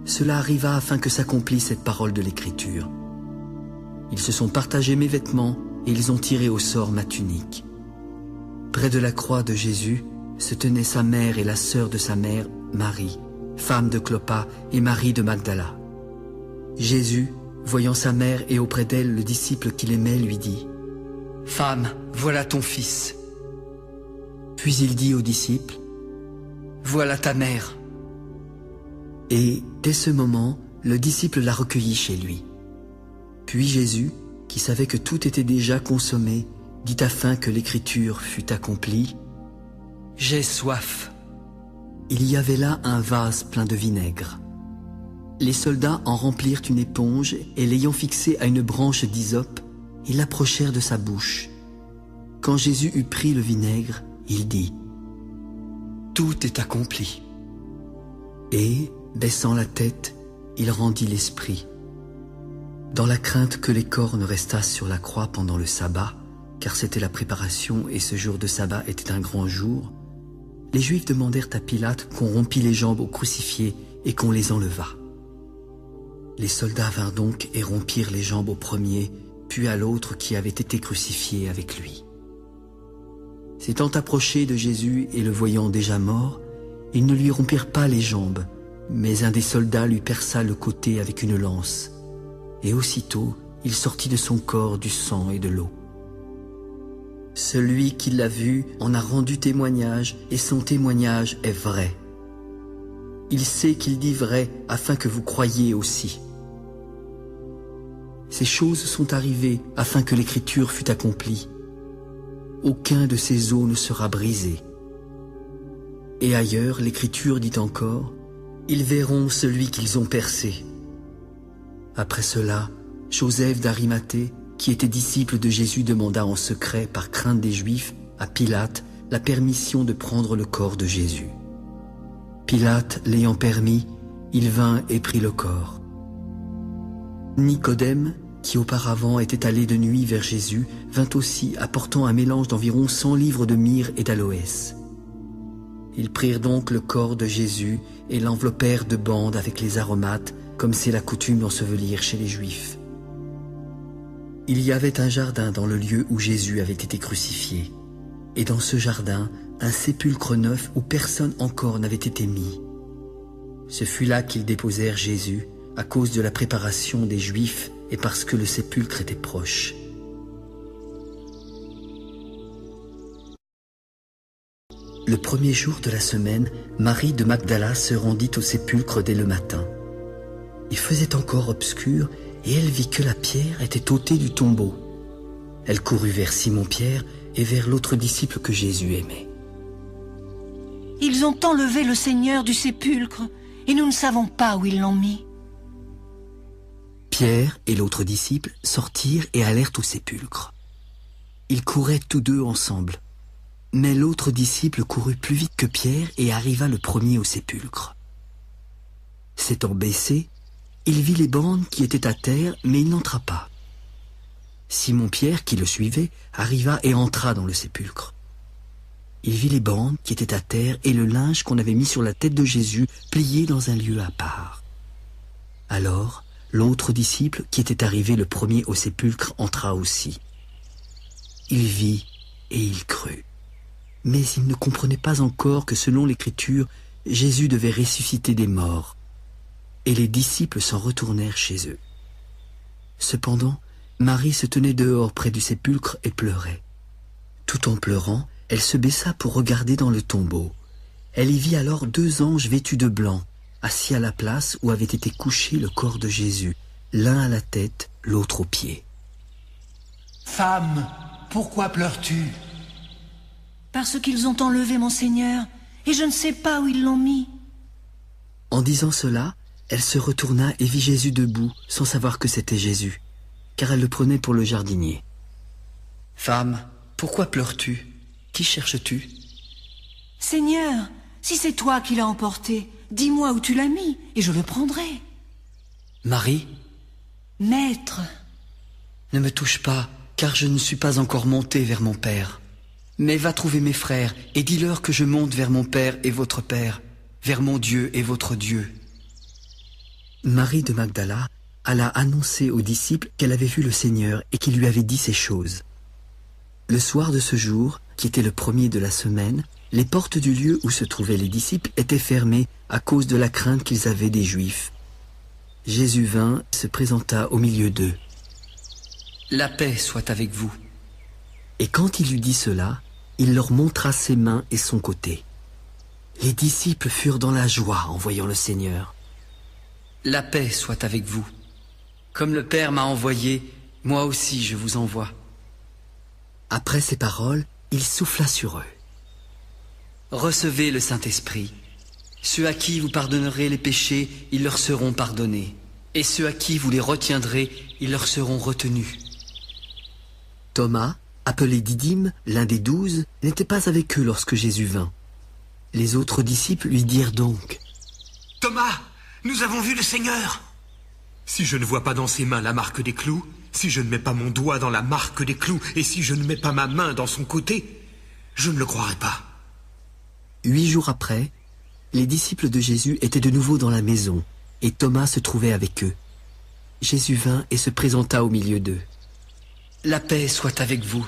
Cela arriva afin que s'accomplisse cette parole de l'Écriture. Ils se sont partagés mes vêtements, et ils ont tiré au sort ma tunique. Près de la croix de Jésus se tenaient sa mère et la sœur de sa mère, Marie, femme de Clopas, et Marie de Magdala. Jésus, voyant sa mère et auprès d'elle le disciple qu'il aimait, lui dit: « Femme, voilà ton fils. » Puis il dit au disciple: « Voilà ta mère. » Et dès ce moment, le disciple la recueillit chez lui. Puis Jésus, qui savait que tout était déjà consommé, dit afin que l'écriture fût accomplie: « J'ai soif. » Il y avait là un vase plein de vinaigre. Les soldats en remplirent une éponge et l'ayant fixée à une branche d'hysope, ils l'approchèrent de sa bouche. Quand Jésus eut pris le vinaigre, il dit: « Tout est accompli. » Et, baissant la tête, il rendit l'esprit. Dans la crainte que les corps ne restassent sur la croix pendant le sabbat, car c'était la préparation et ce jour de sabbat était un grand jour, les Juifs demandèrent à Pilate qu'on rompît les jambes aux crucifiés et qu'on les enlevât. Les soldats vinrent donc et rompirent les jambes au premier, puis à l'autre qui avait été crucifié avec lui. S'étant approchés de Jésus et le voyant déjà mort, ils ne lui rompirent pas les jambes, mais un des soldats lui perça le côté avec une lance, et aussitôt il sortit de son corps du sang et de l'eau. Celui qui l'a vu en a rendu témoignage, et son témoignage est vrai. Il sait qu'il dit vrai afin que vous croyiez aussi. Ces choses sont arrivées afin que l'écriture fût accomplie. Aucun de ces os ne sera brisé. Et ailleurs, l'écriture dit encore: ils verront celui qu'ils ont percé. Après cela, Joseph d'Arimathée, qui était disciple de Jésus, demanda en secret, par crainte des Juifs, à Pilate la permission de prendre le corps de Jésus. Pilate l'ayant permis, il vint et prit le corps. Nicodème, qui auparavant était allé de nuit vers Jésus, vint aussi apportant un mélange d'environ 100 livres de myrrhe et d'aloès. Ils prirent donc le corps de Jésus et l'enveloppèrent de bandes avec les aromates, comme c'est la coutume d'ensevelir chez les Juifs. Il y avait un jardin dans le lieu où Jésus avait été crucifié, et dans ce jardin, un sépulcre neuf où personne encore n'avait été mis. Ce fut là qu'ils déposèrent Jésus, à cause de la préparation des Juifs et parce que le sépulcre était proche. Le premier jour de la semaine, Marie de Magdala se rendit au sépulcre dès le matin. Il faisait encore obscur et elle vit que la pierre était ôtée du tombeau. Elle courut vers Simon-Pierre et vers l'autre disciple que Jésus aimait. « Ils ont enlevé le Seigneur du sépulcre et nous ne savons pas où ils l'ont mis. » Pierre et l'autre disciple sortirent et allèrent au sépulcre. Ils couraient tous deux ensemble. Mais l'autre disciple courut plus vite que Pierre et arriva le premier au sépulcre. S'étant baissé, il vit les bandes qui étaient à terre, mais il n'entra pas. Simon-Pierre, qui le suivait, arriva et entra dans le sépulcre. Il vit les bandes qui étaient à terre et le linge qu'on avait mis sur la tête de Jésus plié dans un lieu à part. Alors, l'autre disciple, qui était arrivé le premier au sépulcre, entra aussi. Il vit et il crut. Mais il ne comprenait pas encore que selon l'Écriture, Jésus devait ressusciter des morts. Et les disciples s'en retournèrent chez eux. Cependant, Marie se tenait dehors près du sépulcre et pleurait. Tout en pleurant, elle se baissa pour regarder dans le tombeau. Elle y vit alors 2 anges vêtus de blanc, assis à la place où avait été couché le corps de Jésus, l'un à la tête, l'autre aux pieds. « Femme, pourquoi pleures-tu » ? « Parce qu'ils ont enlevé mon Seigneur, et je ne sais pas où ils l'ont mis. » En disant cela, elle se retourna et vit Jésus debout, sans savoir que c'était Jésus, car elle le prenait pour le jardinier. « Femme, pourquoi pleures-tu ? Qui cherches-tu ?»« Seigneur, si c'est toi qui l'as emporté, dis-moi où tu l'as mis, et je le prendrai. »« Marie ?»« Maître !»« Ne me touche pas, car je ne suis pas encore monté vers mon Père. Mais va trouver mes frères, et dis-leur que je monte vers mon Père et votre Père, vers mon Dieu et votre Dieu. » Marie de Magdala alla annoncer aux disciples qu'elle avait vu le Seigneur et qu'il lui avait dit ces choses. Le soir de ce jour, qui était le premier de la semaine, les portes du lieu où se trouvaient les disciples étaient fermées à cause de la crainte qu'ils avaient des Juifs. Jésus vint, se présenta au milieu d'eux. « La paix soit avec vous. » Et quand il eut dit cela, il leur montra ses mains et son côté. Les disciples furent dans la joie en voyant le Seigneur. « La paix soit avec vous. Comme le Père m'a envoyé, moi aussi je vous envoie. » Après ces paroles, il souffla sur eux. « Recevez le Saint-Esprit. Ceux à qui vous pardonnerez les péchés, ils leur seront pardonnés. Et ceux à qui vous les retiendrez, ils leur seront retenus. » Thomas, appelé Didyme, l'un des 12, n'était pas avec eux lorsque Jésus vint. Les autres disciples lui dirent donc : « Thomas, nous avons vu le Seigneur !» « Si je ne vois pas dans ses mains la marque des clous, si je ne mets pas mon doigt dans la marque des clous, et si je ne mets pas ma main dans son côté, je ne le croirai pas. » 8 jours après, les disciples de Jésus étaient de nouveau dans la maison, et Thomas se trouvait avec eux. Jésus vint et se présenta au milieu d'eux. « La paix soit avec vous. »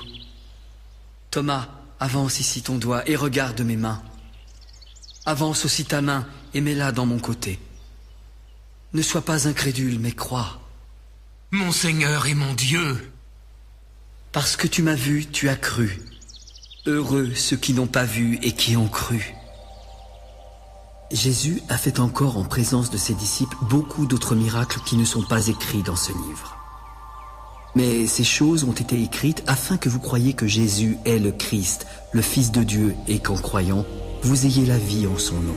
« Thomas, avance ici ton doigt et regarde mes mains. Avance aussi ta main et mets-la dans mon côté. Ne sois pas incrédule, mais crois. »« Mon Seigneur et mon Dieu !» Parce que tu m'as vu, tu as cru. Heureux ceux qui n'ont pas vu et qui ont cru. Jésus a fait encore en présence de ses disciples beaucoup d'autres miracles qui ne sont pas écrits dans ce livre. Mais ces choses ont été écrites afin que vous croyiez que Jésus est le Christ, le Fils de Dieu, et qu'en croyant, vous ayez la vie en son nom.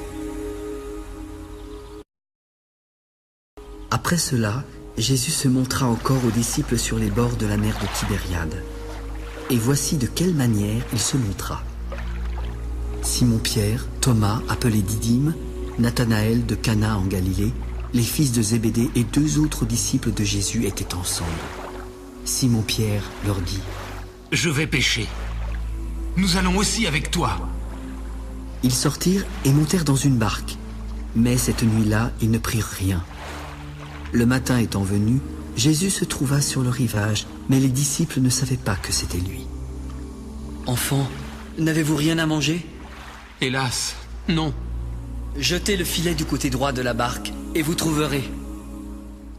Après cela, Jésus se montra encore aux disciples sur les bords de la mer de Tibériade. Et voici de quelle manière il se montra. Simon-Pierre, Thomas, appelé Didyme, Nathanaël de Cana en Galilée, les fils de Zébédée et 2 autres disciples de Jésus étaient ensemble. Simon-Pierre leur dit : « Je vais pêcher. Nous allons aussi avec toi. » Ils sortirent et montèrent dans une barque. Mais cette nuit-là, ils ne prirent rien. Le matin étant venu, Jésus se trouva sur le rivage, mais les disciples ne savaient pas que c'était lui. « Enfants, n'avez-vous rien à manger ? » « Hélas, non. » « Jetez le filet du côté droit de la barque, et vous trouverez. »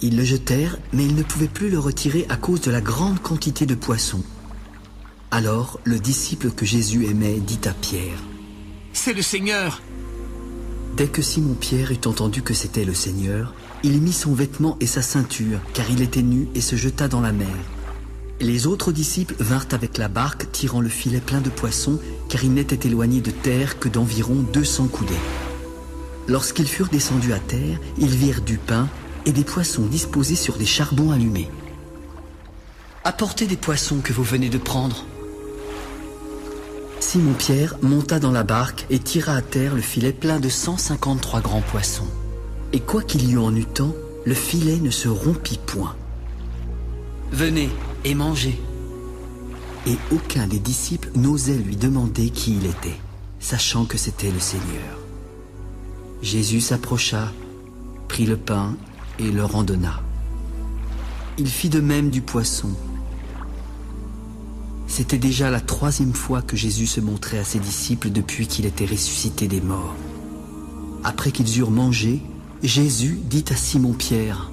Ils le jetèrent, mais ils ne pouvaient plus le retirer à cause de la grande quantité de poissons. Alors le disciple que Jésus aimait dit à Pierre : « C'est le Seigneur. Dès que Simon-Pierre eut entendu que c'était le Seigneur, il mit son vêtement et sa ceinture, car il était nu, et se jeta dans la mer. Les autres disciples vinrent avec la barque, tirant le filet plein de poissons, car ils n'étaient éloignés de terre que d'environ 200 coudées. Lorsqu'ils furent descendus à terre, ils virent du pain et des poissons disposés sur des charbons allumés. « Apportez des poissons que vous venez de prendre. » Simon-Pierre monta dans la barque et tira à terre le filet plein de 153 grands poissons. Et quoi qu'il y eût en eût tant, le filet ne se rompit point. « Venez et mangez. » Et aucun des disciples n'osait lui demander qui il était, sachant que c'était le Seigneur. Jésus s'approcha, prit le pain et leur en donna. Il fit de même du poisson. C'était déjà la 3e fois que Jésus se montrait à ses disciples depuis qu'il était ressuscité des morts. Après qu'ils eurent mangé, Jésus dit à Simon-Pierre :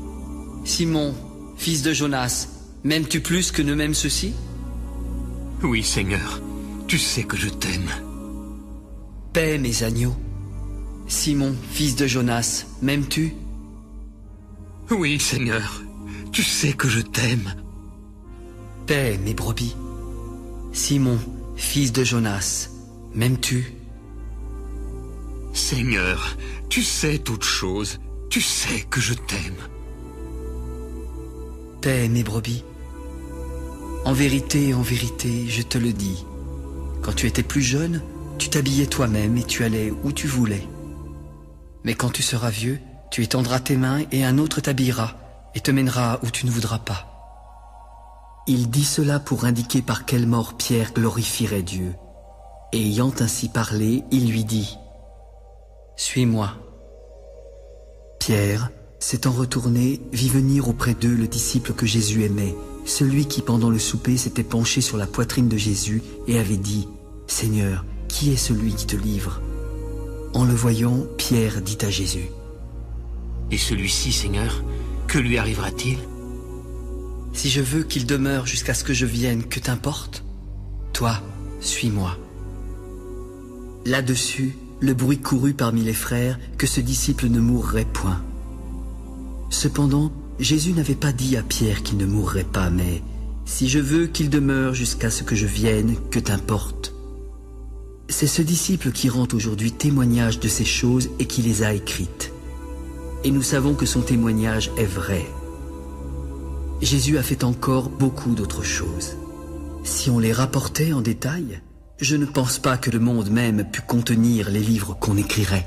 « Simon, fils de Jonas, m'aimes-tu plus que ne m'aiment ceux-ci ? » ?»« Oui, Seigneur, tu sais que je t'aime. » »« Paix mes agneaux. Simon, fils de Jonas, m'aimes-tu ? » »« Oui, Seigneur, tu sais que je t'aime. » »« Paix mes brebis. Simon, fils de Jonas, m'aimes-tu ? » »« Seigneur, tu sais toutes choses, tu sais que je t'aime. » »« Paix mes brebis. En vérité, je te le dis, quand tu étais plus jeune, tu t'habillais toi-même et tu allais où tu voulais. Mais quand tu seras vieux, tu étendras tes mains et un autre t'habillera et te mènera où tu ne voudras pas. » Il dit cela pour indiquer par quelle mort Pierre glorifierait Dieu. Et ayant ainsi parlé, il lui dit : « Suis-moi. » Pierre, s'étant retourné, vit venir auprès d'eux le disciple que Jésus aimait, celui qui pendant le souper s'était penché sur la poitrine de Jésus et avait dit : « Seigneur, qui est celui qui te livre ?» En le voyant, Pierre dit à Jésus : « Et celui-ci, Seigneur, que lui arrivera-t-il ? » ?»« Si je veux qu'il demeure jusqu'à ce que je vienne, que t'importe ? Toi, suis-moi. » Là-dessus, le bruit courut parmi les frères que ce disciple ne mourrait point. Cependant, Jésus n'avait pas dit à Pierre qu'il ne mourrait pas, mais « Si je veux qu'il demeure jusqu'à ce que je vienne, que t'importe ?» C'est ce disciple qui rend aujourd'hui témoignage de ces choses et qui les a écrites. Et nous savons que son témoignage est vrai. Jésus a fait encore beaucoup d'autres choses. Si on les rapportait en détail, je ne pense pas que le monde même pût contenir les livres qu'on écrirait.